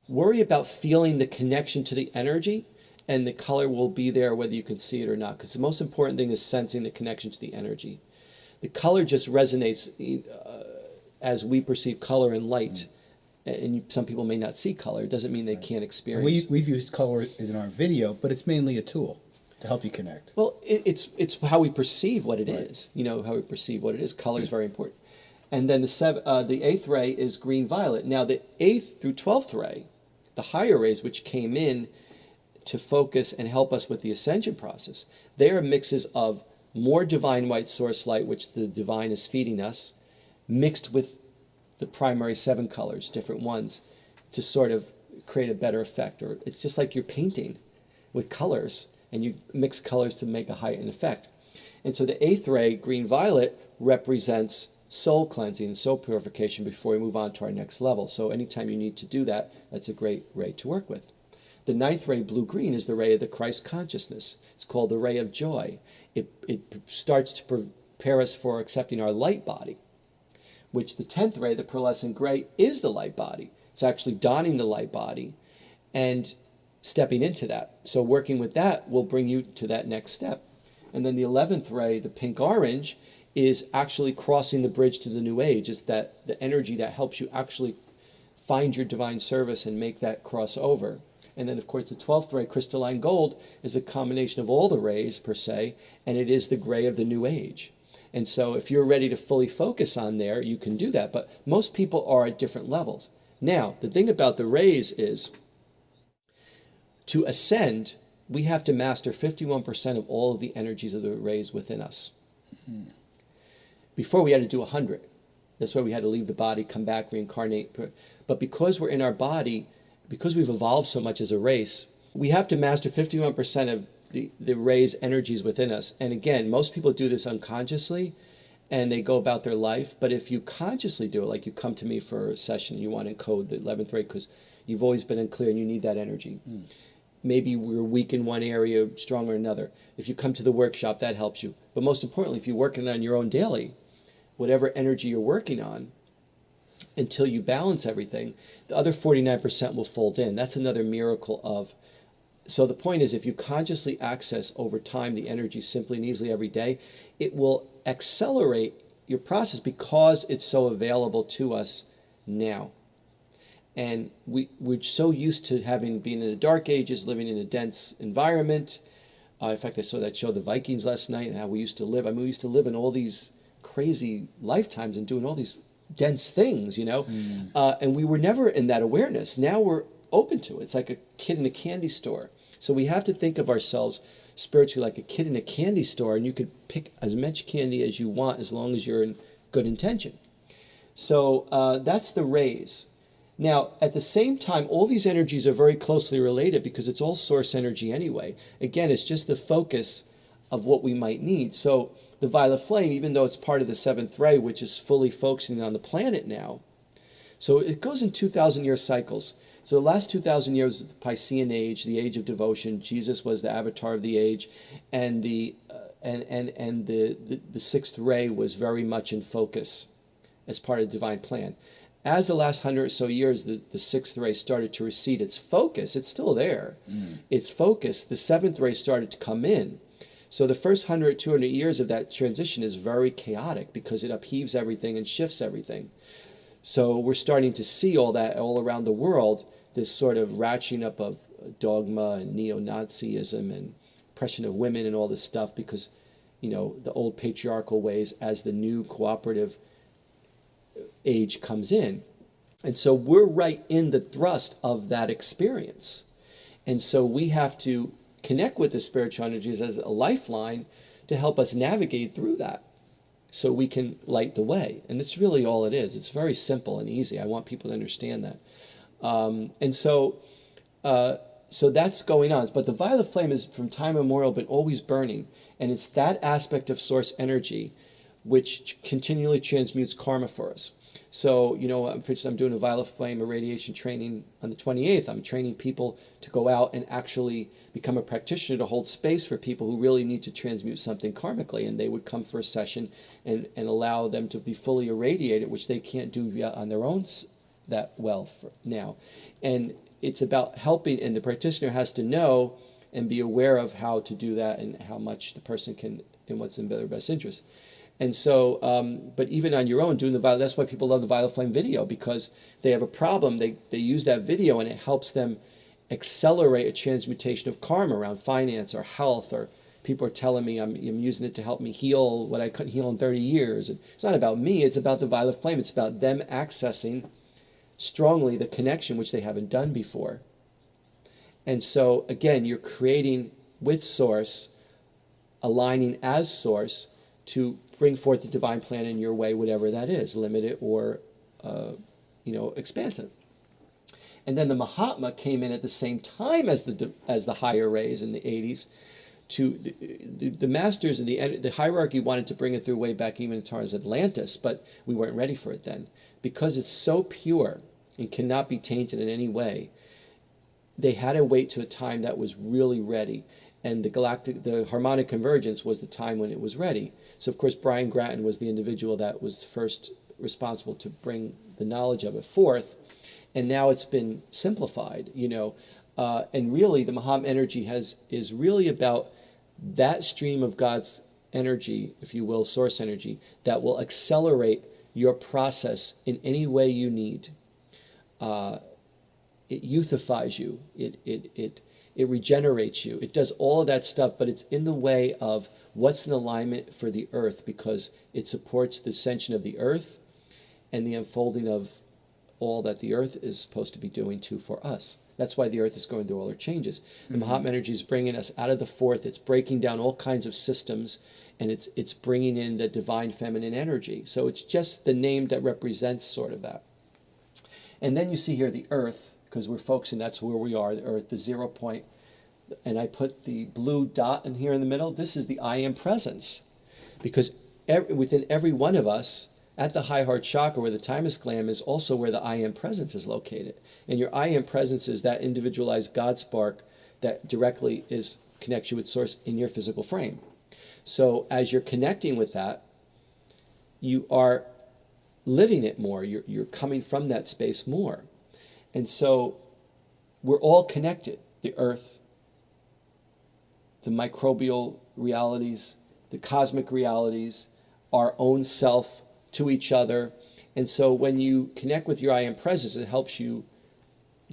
Worry about feeling the connection to the energy, and the color will be there whether you can see it or not, because the most important thing is sensing the connection to the energy. The color just resonates as we perceive color and light. And some people may not see color. It doesn't mean they can't experience. We've used color in our video, but it's mainly a tool to help you connect. Well, it's how we perceive what it is. You know, how we perceive what it is. Color is very important. And then the eighth ray is green-violet. Now, the 8th through 12th ray, the higher rays, which came in to focus and help us with the ascension process, they are mixes of more divine white source light, which the divine is feeding us, mixed with the primary 7 colors, different ones, to sort of create a better effect. Or it's just like you're painting with colors, and you mix colors to make a heightened effect. And so the 8th ray, green-violet, represents soul cleansing, soul purification before we move on to our next level. So anytime you need to do that, that's a great ray to work with. The 9th ray, blue-green, is the ray of the Christ consciousness. It's called the ray of joy. It starts to prepare us for accepting our light body, which the 10th ray, the pearlescent gray, is the light body. It's actually donning the light body and stepping into that. So working with that will bring you to that next step. And then the 11th ray, the pink-orange, is actually crossing the bridge to the new age. It's that the energy that helps you actually find your divine service and make that cross over. And then, of course, the 12th ray, crystalline gold, is a combination of all the rays, per se, and it is the gray of the new age. And so if you're ready to fully focus on there, you can do that. But most people are at different levels. Now, the thing about the rays is, to ascend, we have to master 51% of all of the energies of the rays within us. Mm-hmm. Before, we had to do 100. That's why we had to leave the body, come back, reincarnate. But because we're in our body, because we've evolved so much as a race, we have to master 51% of the rays energies within us. And again, most people do this unconsciously, and they go about their life. But if you consciously do it, like you come to me for a session, you want to encode the 11th ray because you've always been unclear and you need that energy. Mm. Maybe we're weak in one area, strong in another. If you come to the workshop, that helps you. But most importantly, if you're working on your own daily, whatever energy you're working on, until you balance everything, the other 49% will fold in. That's another miracle of. So the point is, if you consciously access over time the energy simply and easily every day, it will accelerate your process because it's so available to us now. And we're so used to having been in the dark ages, living in a dense environment. In fact, I saw that show, The Vikings, last night, and how we used to live. I mean, we used to live in all these crazy lifetimes and doing all these dense things, you know. And we were never in that awareness. Now we're open to it. It's like a kid in a candy store. So we have to think of ourselves spiritually like a kid in a candy store, and you could pick as much candy as you want as long as you're in good intention. So that's the rays. Now, at the same time, all these energies are very closely related because it's all source energy anyway. Again, it's just the focus of what we might need. So the violet flame, even though it's part of the 7th ray, which is fully focusing on the planet now, so it goes in 2,000-year cycles. So the last 2,000 years was the Piscean age, the age of devotion. Jesus was the avatar of the age, and the 6th ray was very much in focus as part of the divine plan. As the last 100 or so years, the 6th ray started to recede its focus. It's still there. Its focus, the 7th ray started to come in. So the first 100, 200 years of that transition is very chaotic because it upheaves everything and shifts everything. So we're starting to see all that all around the world, this sort of ratcheting up of dogma and neo-Nazism and oppression of women and all this stuff because, you know, the old patriarchal ways as the new cooperative age comes in. And so we're right in the thrust of that experience. And so we have to connect with the spiritual energies as a lifeline to help us navigate through that. so we can light the way. And that's really all it is. It's very simple and easy. I want people to understand that. And so that's going on. But the violet flame is from time immemorial, but always burning. And it's that aspect of source energy which continually transmutes karma for us. So, for instance, I'm doing a violet flame irradiation training on the 28th. I'm training people to go out and actually become a practitioner to hold space for people who really need to transmute something karmically. And they would come for a session and allow them to be fully irradiated, which they can't do on their own that well for now. And it's about helping, and the practitioner has to know and be aware of how to do that and how much the person can and what's in their best interest. And so, but even on your own, doing the violet, that's why people love the violet flame video, because they have a problem. They use that video and it helps them accelerate a transmutation of karma around finance or health, or people are telling me I'm using it to help me heal what I couldn't heal in 30 years. And it's not about me, it's about the violet flame. It's about them accessing strongly the connection which they haven't done before. And so, again, you're creating with source, aligning as source to bring forth the divine plan in your way, whatever that is, limited or expansive. And then the Mahatma came in at the same time as the higher rays in the 80s. To the masters and the hierarchy wanted to bring it through way back even as far as Atlantis, but we weren't ready for it then. Because it's so pure and cannot be tainted in any way, they had to wait to a time that was really ready. And the harmonic convergence was the time when it was ready. So, of course, Brian Grattan was the individual that was first responsible to bring the knowledge of it forth. And now it's been simplified, and really the Mahatma energy is really about that stream of God's energy, if you will, source energy, that will accelerate your process in any way you need. It youthifies you. It regenerates you. It does all of that stuff, but it's in the way of what's in alignment for the earth, because it supports the ascension of the earth and the unfolding of all that the earth is supposed to be doing too for us. That's why the earth is going through all her changes. The Mahatma energy is bringing us out of the fourth. It's breaking down all kinds of systems, and it's bringing in the divine feminine energy. So it's just the name that represents sort of that. And then you see here the earth, because we're focusing, that's where we are, the earth, the 0 point. And I put the blue dot in here in the middle. This is the I am presence. Because within every one of us, at the high heart chakra, where the thymus gland is also where the I am presence is located. And your I am presence is that individualized God spark that directly connects you with source in your physical frame. So as you're connecting with that, you are living it more. You're coming from that space more. And so we're all connected. The earth, the microbial realities, the cosmic realities, our own self to each other. And so when you connect with your I am presence, it helps you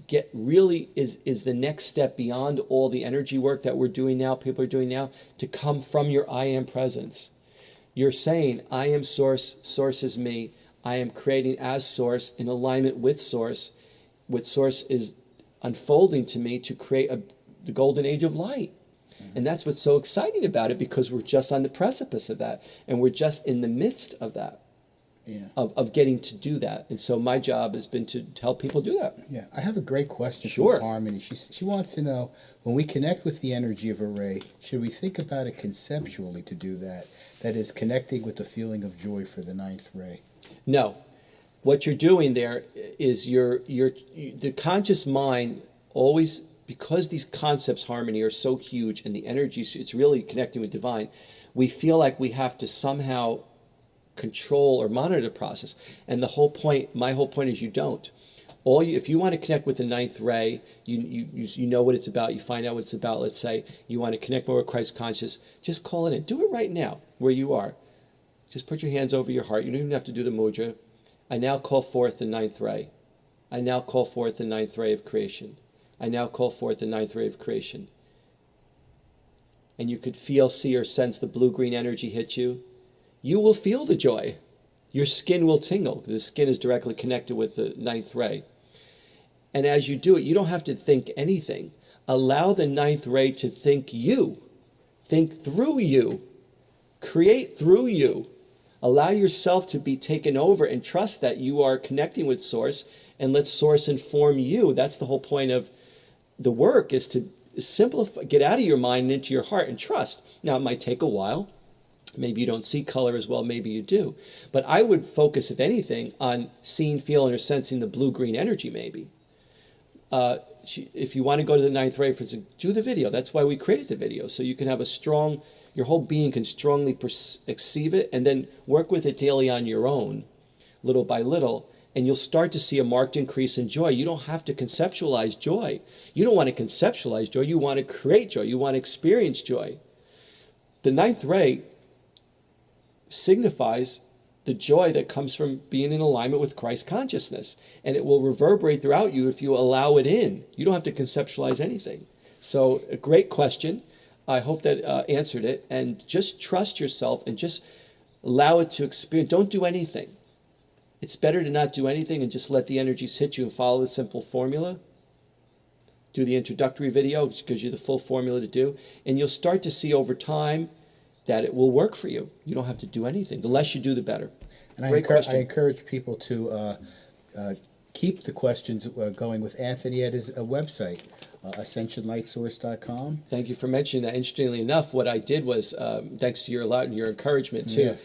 get really is the next step beyond all the energy work that we're doing now, people are doing now, to come from your I am presence. You're saying, I am source, source is me, I am creating as source in alignment with source. What source is unfolding to me to create the golden age of light. And that's what's so exciting about it, because we're just on the precipice of that. And we're just in the midst of that, of getting to do that. And so my job has been to help people do that. Yeah, I have a great question Sure. from Harmony. She wants to know, when we connect with the energy of a ray, should we think about it conceptually to do that? That is, connecting with the feeling of joy for the 9th ray. No. What you're doing there is the conscious mind always, because these concepts, Harmony, are so huge and the energy, it's really connecting with divine, we feel like we have to somehow control or monitor the process. And my whole point is you don't. If you want to connect with the 9th ray, you know what it's about, you find out what it's about. Let's say you want to connect more with Christ conscious, just call it in. Do it right now where you are. Just put your hands over your heart. You don't even have to do the mudra. I now call forth the 9th ray. I now call forth the 9th ray of creation. I now call forth the 9th ray of creation. And you could feel, see, or sense the blue-green energy hit you. You will feel the joy. Your skin will tingle. The skin is directly connected with the 9th ray. And as you do it, you don't have to think anything. Allow the 9th ray to think you. Think through you. Create through you Allow yourself to be taken over and trust that you are connecting with Source, and let Source inform you. That's the whole point of the work, is to simplify, get out of your mind and into your heart and trust. Now, it might take a while. Maybe you don't see color as well, maybe you do. But I would focus, if anything, on seeing, feeling, or sensing the blue-green energy, maybe. If you want to go to the ninth ray, for instance, do the video. That's why we created the video, so you can have a strong, your whole being can strongly perceive it, and then work with it daily on your own, little by little, and you'll start to see a marked increase in joy. You don't have to conceptualize joy. You don't want to conceptualize joy. You want to create joy. You want to experience joy. The ninth ray signifies the joy that comes from being in alignment with Christ consciousness, and it will reverberate throughout you if you allow it in. You don't have to conceptualize anything. So, a great question. I hope that answered it. And just trust yourself and just allow it to experience. Don't do anything. It's better to not do anything and just let the energies hit you and follow the simple formula. Do the introductory video, which gives you the full formula to do, and you'll start to see over time that it will work for you. You don't have to do anything. The less you do, the better. And I encourage people to keep the questions going with Anthony at his website, ascensionlightsource.com. Thank you for mentioning that. Interestingly enough, what I did was, thanks to your encouragement too, Yeah.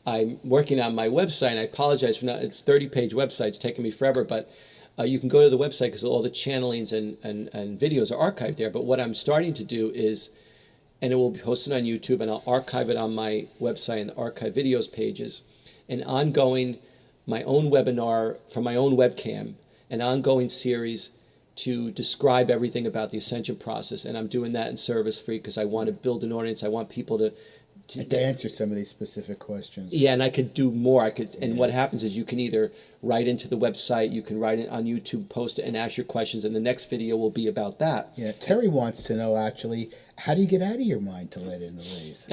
I'm working on my website, and I apologize for not, it's 30-page website, it's taking me forever, but you can go to the website because all the channelings and videos are archived there. But what I'm starting to do is, and it will be posted on YouTube, and I'll archive it on my website in the archive videos pages, an ongoing, my own webinar from my own webcam, an ongoing series to describe everything about the Ascension process. And I'm doing that in service free because I want to build an audience. I want people to answer some of these specific questions. Yeah, and I could do more. And what happens is you can either write into the website, you can write it on YouTube, post it, and ask your questions, and the next video will be about that. Yeah, Terry wants to know, actually, how do you get out of your mind to let in the rays?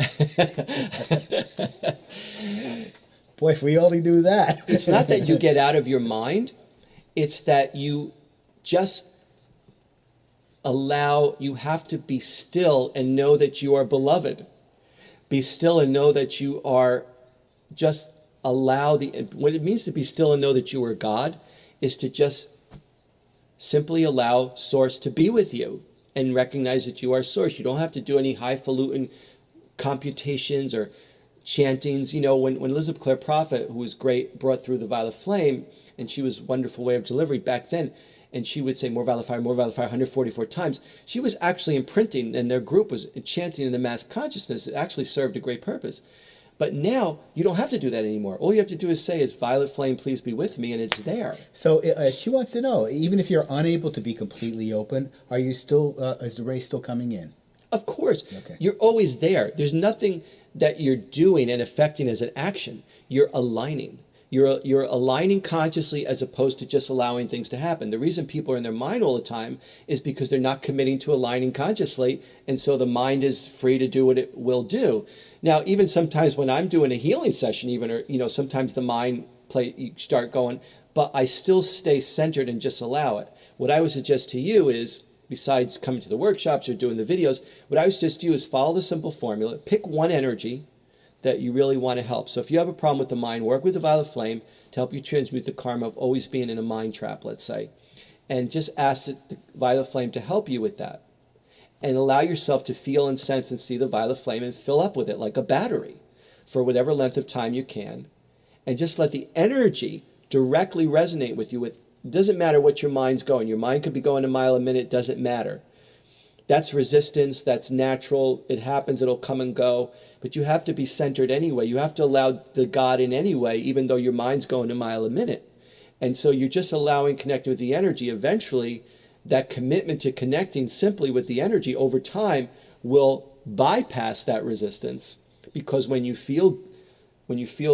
Boy, if we only knew that. It's not that you get out of your mind. It's that you just you have to be still and know that you are beloved. Be still and know that you are, just allow what it means to be still and know that you are God is to just simply allow Source to be with you and recognize that you are Source. You don't have to do any highfalutin computations or chantings. You know, when Elizabeth Clare Prophet, who was great, brought through the violet flame, and she was a wonderful way of delivery back then, and she would say more violet fire 144 times. She was actually imprinting, and their group was chanting in the mass consciousness. It actually served a great purpose. But now you don't have to do that anymore. All you have to do is say, violet flame, please be with me, and it's there. So she wants to know, even if you're unable to be completely open, are you still, is the ray still coming in? Of course. Okay. You're always there. There's nothing that you're doing and affecting as an action. You're aligning. You're aligning consciously as opposed to just allowing things to happen. The reason people are in their mind all the time is because they're not committing to aligning consciously, and so the mind is free to do what it will do. Now, even sometimes when I'm doing a healing session, or sometimes the mind you start going, but I still stay centered and just allow it. What I would suggest to you is, besides coming to the workshops or doing the videos, what I would suggest to you is follow the simple formula. Pick one energy that you really want to help. So if you have a problem with the mind, work with the violet flame to help you transmute the karma of always being in a mind trap, let's say. And just ask the violet flame to help you with that. And allow yourself to feel and sense and see the violet flame and fill up with it like a battery for whatever length of time you can. And just let the energy directly resonate with you. It doesn't matter what your mind's going. Your mind could be going a mile a minute. It doesn't matter. That's resistance. That's natural. It happens. It'll come and go. But you have to be centered anyway. You have to allow the God in anyway, even though your mind's going a mile a minute. And so you're just allowing, connecting with the energy. Eventually, that commitment to connecting simply with the energy over time will bypass that resistance. Because when you feel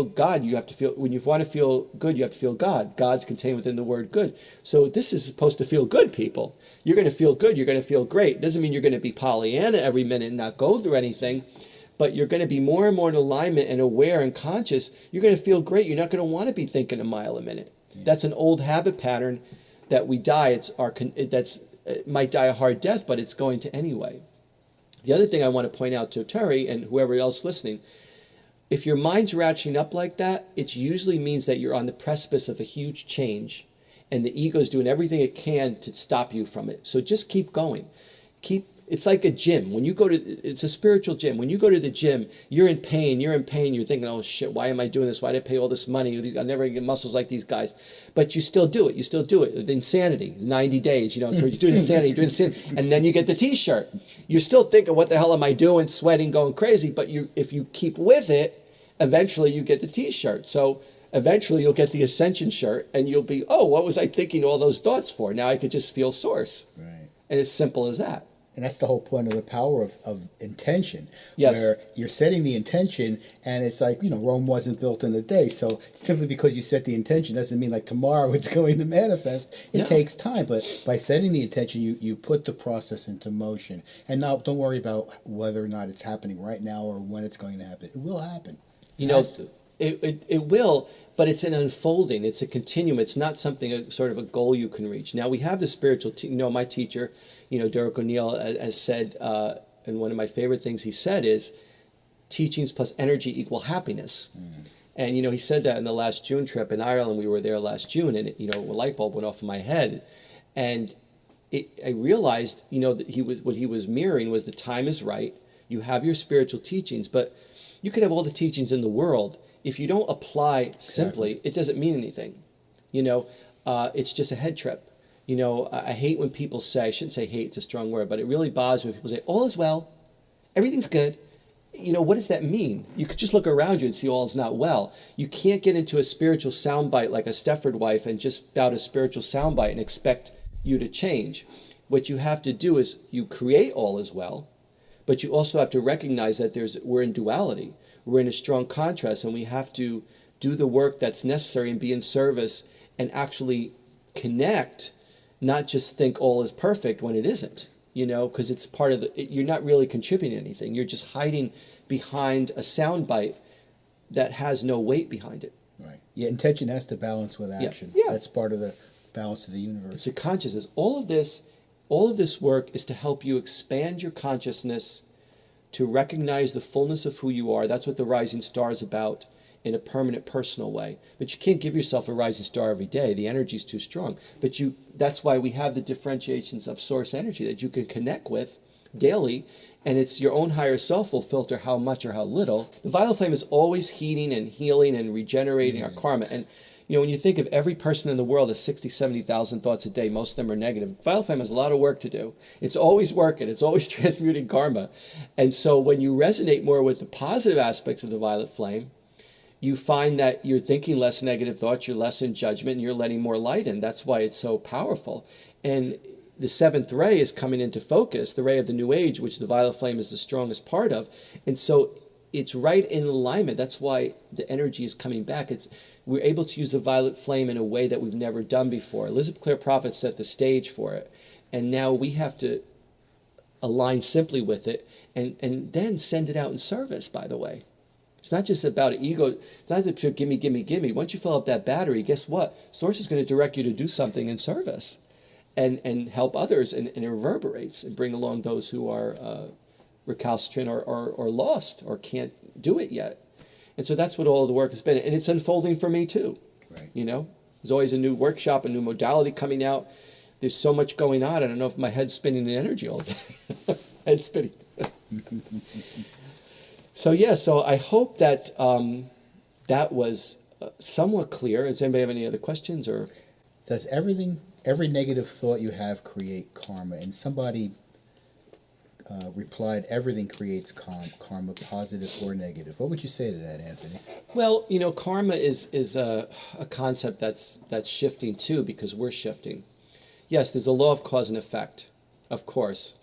God, you have to feel, when you want to feel good, you have to feel God. God's contained within the word good. So this is supposed to feel good, people. You're going to feel good. You're going to feel great. It doesn't mean you're going to be Pollyanna every minute and not go through anything, but you're going to be more and more in alignment and aware and conscious. You're going to feel great. You're not going to want to be thinking a mile a minute. That's an old habit pattern that we die. It might die a hard death, but it's going to anyway. The other thing I want to point out to Terry and whoever else listening, If your mind's ratcheting up like that, it usually means that you're on the precipice of a huge change, and the ego's doing everything it can to stop you from it. So just keep going. It's like a gym. When you go to, it's a spiritual gym. When you go to the gym, you're in pain. You're thinking, oh shit, why am I doing this? Why did I pay all this money? I'll never get muscles like these guys. But you still do it. You still do it. The insanity, 90 days, you're doing insanity, and then you get the t-shirt. You're still thinking, what the hell am I doing? Sweating, going crazy. But if you keep with it, eventually you get the t-shirt. So eventually you'll get the Ascension shirt, and you'll be, oh, what was I thinking all those thoughts for? Now I could just feel source. Right. And it's simple as that. And that's the whole point of the power of intention. Yes. Where you're setting the intention, and it's like, Rome wasn't built in a day. So simply because you set the intention doesn't mean like tomorrow it's going to manifest. It takes time. But by setting the intention, you put the process into motion. And now don't worry about whether or not it's happening right now or when it's going to happen. It will happen. It will, but it's an unfolding. It's a continuum. It's not something, sort of a goal you can reach. Now, we have the spiritual, my teacher, Derek O'Neill has said, and one of my favorite things he said is, teachings plus energy equal happiness. And, he said that in the last June trip in Ireland. We were there last June, and, a light bulb went off in my head. And I realized, that what he was mirroring was the time is right. You have your spiritual teachings, but you could have all the teachings in the world. If you don't apply simply, it doesn't mean anything. It's just a head trip. I hate when people say, I shouldn't say hate, it's a strong word, but it really bothers me when people say, all is well, everything's good. What does that mean? You could just look around you and see all is not well. You can't get into a spiritual soundbite like a Stefford wife and just spout a spiritual soundbite and expect you to change. What you have to do is you create all is well, but you also have to recognize that we're in duality. We're in a strong contrast, and we have to do the work that's necessary and be in service and actually connect, not just think all is perfect when it isn't, because it's part of you're not really contributing anything. You're just hiding behind a soundbite that has no weight behind it. Right. Yeah, intention has to balance with action. Yeah. That's part of the balance of the universe. It's a consciousness. All of this work is to help you expand your consciousness, to recognize the fullness of who you are. That's what the rising star is about, in a permanent, personal way. But you can't give yourself a rising star every day. The energy is too strong. But that's why we have the differentiations of source energy that you can connect with daily, and it's your own higher self will filter how much or how little. The violet flame is always heating and healing and regenerating our karma. And when you think of every person in the world has 60, 70,000 thoughts a day, most of them are negative. Violet flame has a lot of work to do. It's always working. It's always transmuting karma. And so when you resonate more with the positive aspects of the violet flame, you find that you're thinking less negative thoughts, you're less in judgment, and you're letting more light in. That's why it's so powerful. And the seventh ray is coming into focus, the ray of the new age, which the violet flame is the strongest part of. And so it's right in alignment. That's why the energy is coming back. We're able to use the violet flame in a way that we've never done before. Elizabeth Clare Prophet set the stage for it. And now we have to align simply with it and then send it out in service, by the way. It's not just about ego. It's not just about gimme, gimme, gimme. Once you fill up that battery, guess what? Source is going to direct you to do something in service and help others, and it reverberates and bring along those who are recalcitrant or lost or can't do it yet. And so that's what all the work has been. And it's unfolding for me too. Right. There's always a new workshop, a new modality coming out. There's so much going on. I don't know if my head's spinning in energy all day. Head's spinning. So I hope that that was somewhat clear. Does anybody have any other questions? Or does every negative thought you have create karma? And somebody replied, everything creates karma, positive or negative. What would you say to that, Anthony? Well, karma is a concept that's shifting too, because we're shifting. Yes, there's a law of cause and effect, of course.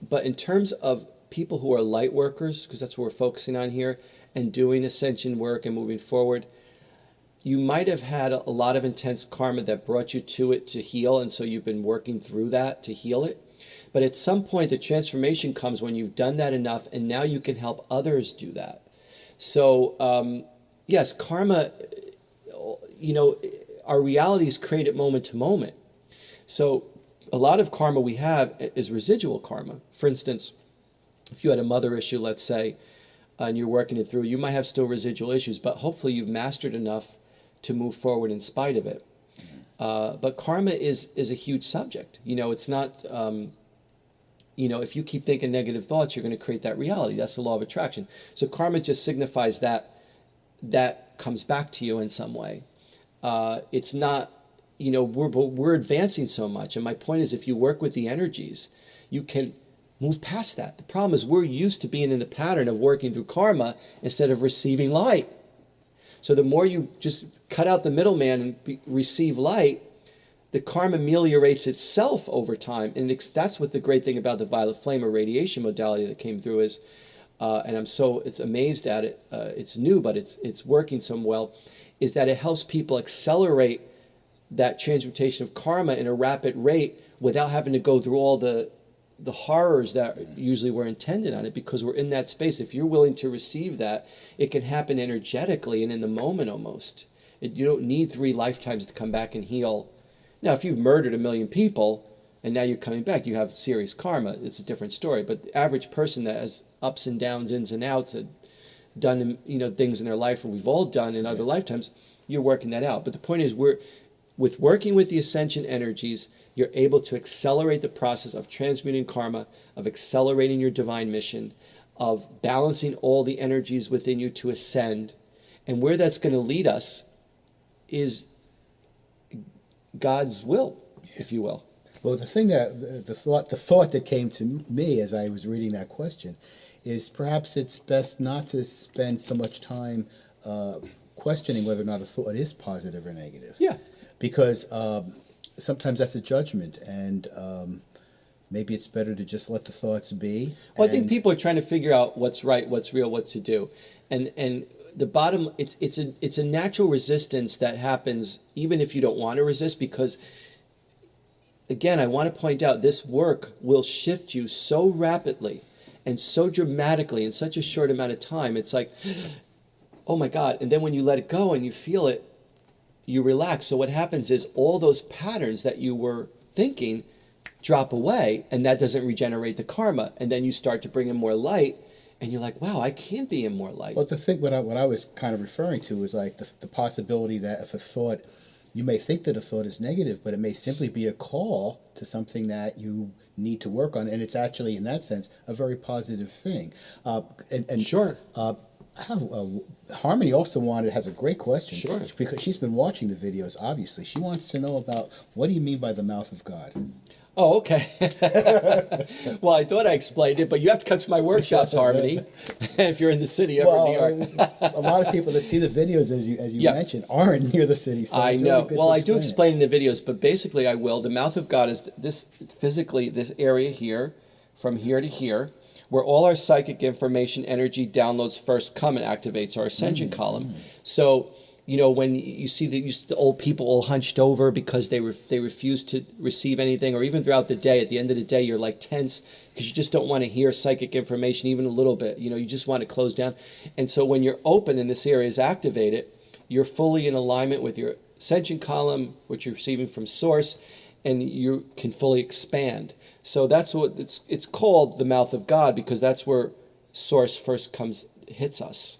But in terms of people who are light workers, because that's what we're focusing on here, and doing ascension work and moving forward, you might have had a lot of intense karma that brought you to it to heal, and so you've been working through that to heal it. But at some point, the transformation comes when you've done that enough, and now you can help others do that. So, yes, karma, our reality is created moment to moment. So a lot of karma we have is residual karma. For instance, if you had a mother issue, let's say, and you're working it through, you might have still residual issues, but hopefully you've mastered enough to move forward in spite of it. But karma is a huge subject. It's not, if you keep thinking negative thoughts, you're going to create that reality. That's the law of attraction. So karma just signifies that comes back to you in some way. It's not, we're advancing so much. And my point is, if you work with the energies, you can move past that. The problem is we're used to being in the pattern of working through karma instead of receiving light. So the more you just cut out the middleman and receive light, the karma ameliorates itself over time. And that's what the great thing about the violet flame or radiation modality that came through is, and it's amazed at it. It's new, but it's working so well, is that it helps people accelerate that transmutation of karma in a rapid rate without having to go through all the horrors that usually were intended on it, because we're in that space. If you're willing to receive that, it can happen energetically and in the moment almost. You don't need 3 lifetimes to come back and heal. Now, if you've murdered 1 million people and now you're coming back, you have serious karma. It's a different story. But the average person that has ups and downs, ins and outs, that done things in their life, and we've all done in other lifetimes, you're working that out. But the point is, with working with the ascension energies, you're able to accelerate the process of transmuting karma, of accelerating your divine mission, of balancing all the energies within you to ascend. And where that's going to lead us is God's will, if you will. Well, the thing that the thought that came to me as I was reading that question is perhaps it's best not to spend so much time questioning whether or not a thought is positive or negative. Yeah. Because sometimes that's a judgment, and maybe it's better to just let the thoughts be. Well, I think people are trying to figure out what's right, what's real, what to do, and the bottom, it's a natural resistance that happens even if you don't want to resist, because again, I want to point out this work will shift you so rapidly and so dramatically in such a short amount of time. It's like, oh my God, and then when you let it go and you feel it, you relax. So what happens is all those patterns that you were thinking drop away, and that doesn't regenerate the karma. And then you start to bring in more light, and you're like, wow, I can be in more light. Well, the thing, what I was kind of referring to was like the possibility that if a thought, you may think that a thought is negative, but it may simply be a call to something that you need to work on. And it's actually, in that sense, a very positive thing. Sure. Harmony also has a great question. Sure. Because she's been watching the videos, obviously. She wants to know about, what do you mean by the mouth of God? Oh, okay. Well, I thought I explained it, but you have to come to my workshops, Harmony, if you're in the city of New York. A lot of people that see the videos, as you mentioned, aren't near the city. So I know. Really well, I do explain in the videos, but basically I will. The mouth of God is this, physically, this area here, from here to here, where all our psychic information, energy downloads first come and activates our ascension column. So, when you see the old people all hunched over because they refuse to receive anything, or even throughout the day, at the end of the day, you're like tense because you just don't want to hear psychic information even a little bit. You just want to close down. And so when you're open and this area is activated, you're fully in alignment with your ascension column, which you're receiving from source, and you can fully expand. So that's what it's called, the mouth of God, because that's where source first hits us.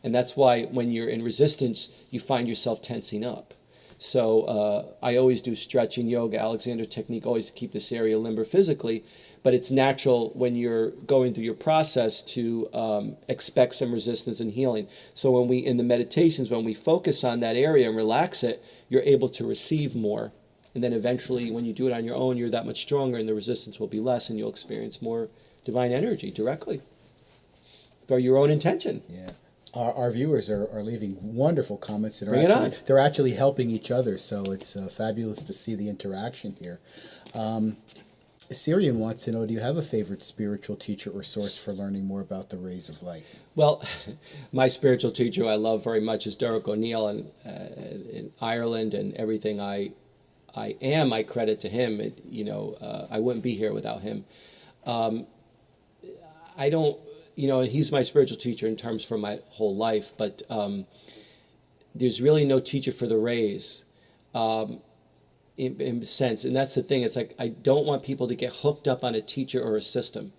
And that's why when you're in resistance, you find yourself tensing up. So I always do stretching, yoga, Alexander technique, always to keep this area limber physically. But it's natural when you're going through your process to expect some resistance and healing. So in the meditations, when we focus on that area and relax it, you're able to receive more. And then eventually, when you do it on your own, you're that much stronger, and the resistance will be less, and you'll experience more divine energy directly for your own intention. Yeah. Our viewers are leaving wonderful comments. They're actually helping each other, so it's fabulous to see the interaction here. Syrian wants to know, do you have a favorite spiritual teacher or source for learning more about the rays of light? Well, my spiritual teacher I love very much is Derek O'Neill in Ireland, and everything I credit to him. I wouldn't be here without him. I don't... he's my spiritual teacher in terms for my whole life, but there's really no teacher for the rays in a sense. And that's the thing. It's like, I don't want people to get hooked up on a teacher or a system.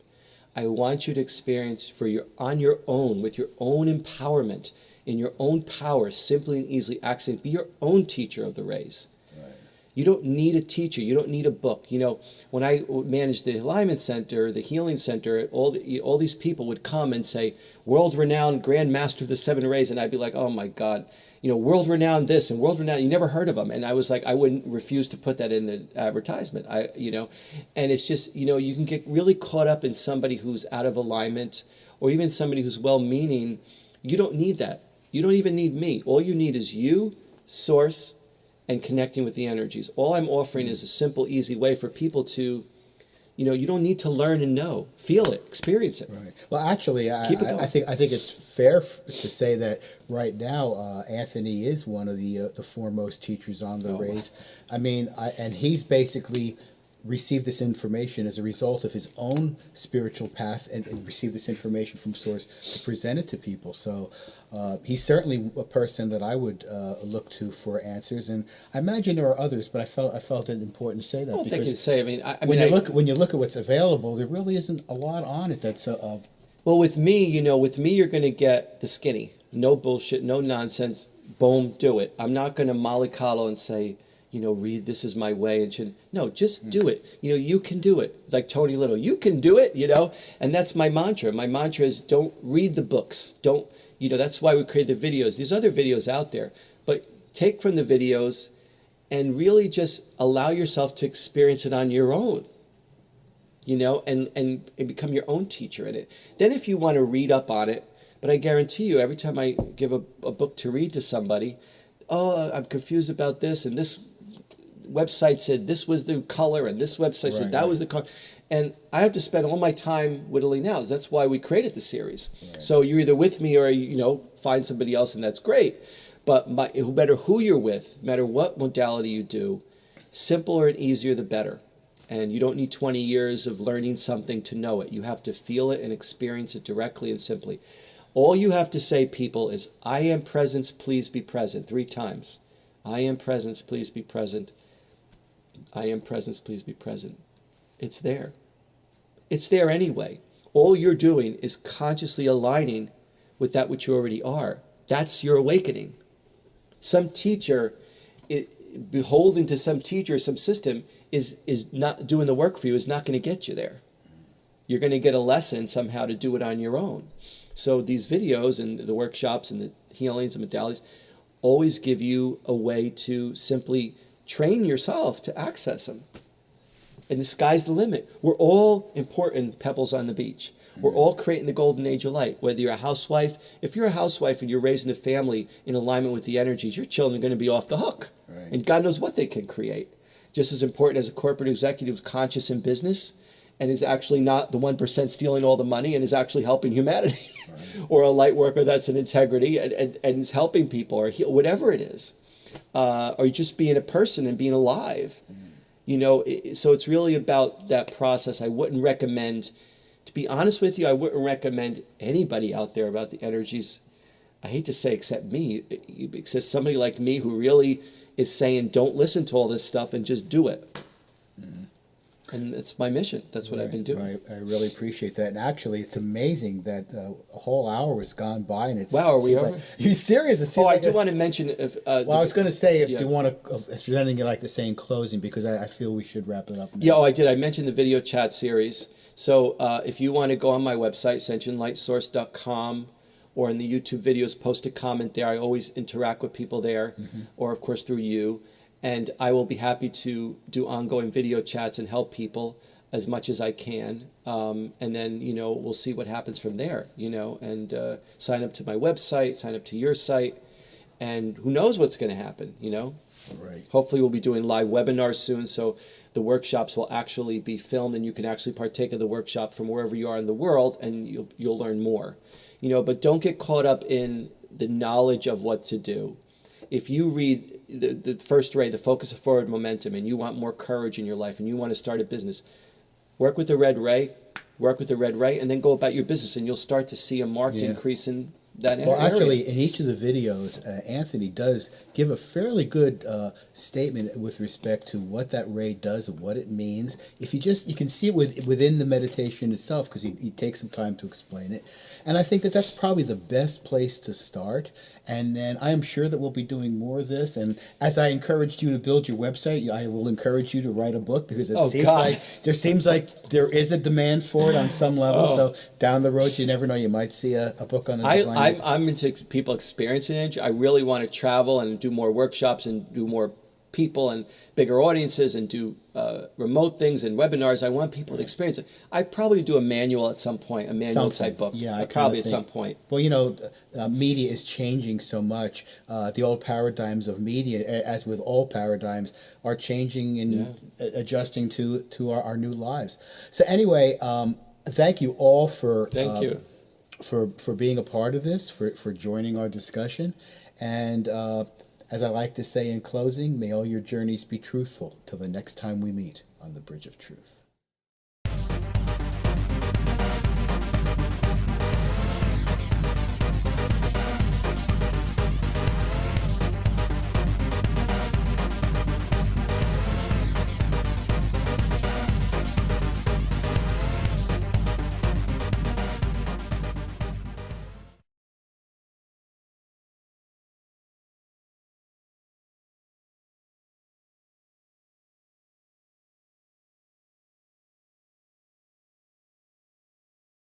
I want you to experience on your own, with your own empowerment, in your own power, simply and easily accessing, be your own teacher of the rays. Right. You don't need a teacher. You don't need a book. You know, when I managed the Alignment Center, the Healing Center, all these people would come and say, world-renowned Grand Master of the Seven Rays, and I'd be like, oh my God, you know, world-renowned this and world-renowned, you never heard of them. And I was like, I wouldn't refuse to put that in the advertisement. You know, and it's just, you know, you can get really caught up in somebody who's out of alignment, or even somebody who's well-meaning. You don't need that. You don't even need me. All you need is you, Source, and connecting with the energies. All I'm offering is a simple, easy way for people to, you know, you don't need to learn and know. Feel it, experience it. Right. Well, actually, Keep it going. I think it's fair to say that right now, Anthony is one of the foremost teachers on the rays. I mean, and he's basically received this information as a result of his own spiritual path, and received this information from Source to present it to people. So he's certainly a person that I would look to for answers, and I imagine there are others, but I felt it important to say that, Well, because they can say, I mean, when you look at what's available, there really isn't a lot on it that's well, with me, you know, with me, you're going to get the skinny, no bullshit, no nonsense. Boom, do it. I'm not going to mollycoddle and say, you know, read This Is My Way, and no, just do it. You know, you can do it. It's like Tony Little, you can do it, you know, and that's my mantra. My mantra is don't read the books. Don't, you know, that's why we create the videos. There's other videos out there, but take from the videos and really just allow yourself to experience it on your own, you know, and become your own teacher in it. Then if you want to read up on it, but I guarantee you, every time I give a book to read to somebody, oh, I'm confused about this, and this website said this was the color, and this website said that was the color, and I have to spend all my time whittling out. That's why we created the series. Right. So you're either with me or, you know, find somebody else, and that's great. But no matter who you're with, no matter what modality you do, simpler and easier the better. And you don't need 20 years of learning something to know it. You have to feel it and experience it directly and simply. All you have to say, people, is I am presence, please be present, 3 times. I am presence, please be present. I am presence, please be present. It's there. It's there anyway. All you're doing is consciously aligning with that which you already are. That's your awakening. Some teacher, beholden to some teacher, some system, is not doing the work for you, is not going to get you there. You're going to get a lesson somehow to do it on your own. So these videos and the workshops and the healings and modalities always give you a way to simply train yourself to access them. And the sky's the limit. We're all important pebbles on the beach. We're all creating the golden age of light. Whether you're a housewife, if you're a housewife and you're raising a family in alignment with the energies, your children are going to be off the hook. Right. And God knows what they can create. Just as important as a corporate executive who's conscious in business and is actually not the 1% stealing all the money and is actually helping humanity. Right. Or a light worker that's in integrity and is helping people, or whatever it is. Or just being a person and being alive. You know, so it's really about that process. I wouldn't recommend, to be honest with you, I wouldn't recommend anybody out there about the energies. I hate to say except me, except somebody like me who really is saying don't listen to all this stuff and just do it. And it's my mission. That's what I've been doing. I really appreciate that. And actually, it's amazing that a whole hour has gone by, and it's wow. Are we over? You're serious? I do want to mention. I was going to say if you want to, if there's anything you'd like to say in closing, because I feel we should wrap it up now. Yeah. I did. I mentioned the video chat series. So if you want to go on my website, ascensionlightsource.com, or in the YouTube videos, post a comment there. I always interact with people there, or of course through you. And I will be happy to do ongoing video chats and help people as much as I can. And then, you know, we'll see what happens from there, you know, and sign up to my website, sign up to your site, and who knows what's going to happen, you know. Right. Hopefully we'll be doing live webinars soon, so the workshops will actually be filmed and you can actually partake of the workshop from wherever you are in the world, and you'll learn more, you know. But don't get caught up in the knowledge of what to do. If you read the first ray, the focus of forward momentum, and you want more courage in your life and you want to start a business, work with the red ray, and then go about your business, and you'll start to see a marked increase in that Well, area. actually, in each of the videos, Anthony does give a fairly good statement with respect to what that ray does and what it means. If you just, you can see it within the meditation itself because he takes some time to explain it. And I think that that's probably the best place to start. And then I am sure that we'll be doing more of this. And as I encouraged you to build your website, I will encourage you to write a book because it Oh, seems God. like there is a demand for it on some level. Oh. So down the road, you never know, you might see a book on the divine. I'm into people experiencing it. I really want to travel and do more workshops and do more people and bigger audiences and do remote things and webinars. I want people to experience it. I probably do a manual at some point, a manual type book. Yeah, I probably kinda at some think. point. Well, media is changing so much. The old paradigms of media, as with all paradigms, are changing and adjusting to our new lives. So anyway, thank you all for Thank you. for being a part of this, for joining our discussion, and as I like to say in closing, may all your journeys be truthful till the next time we meet on the Bridge of Truth.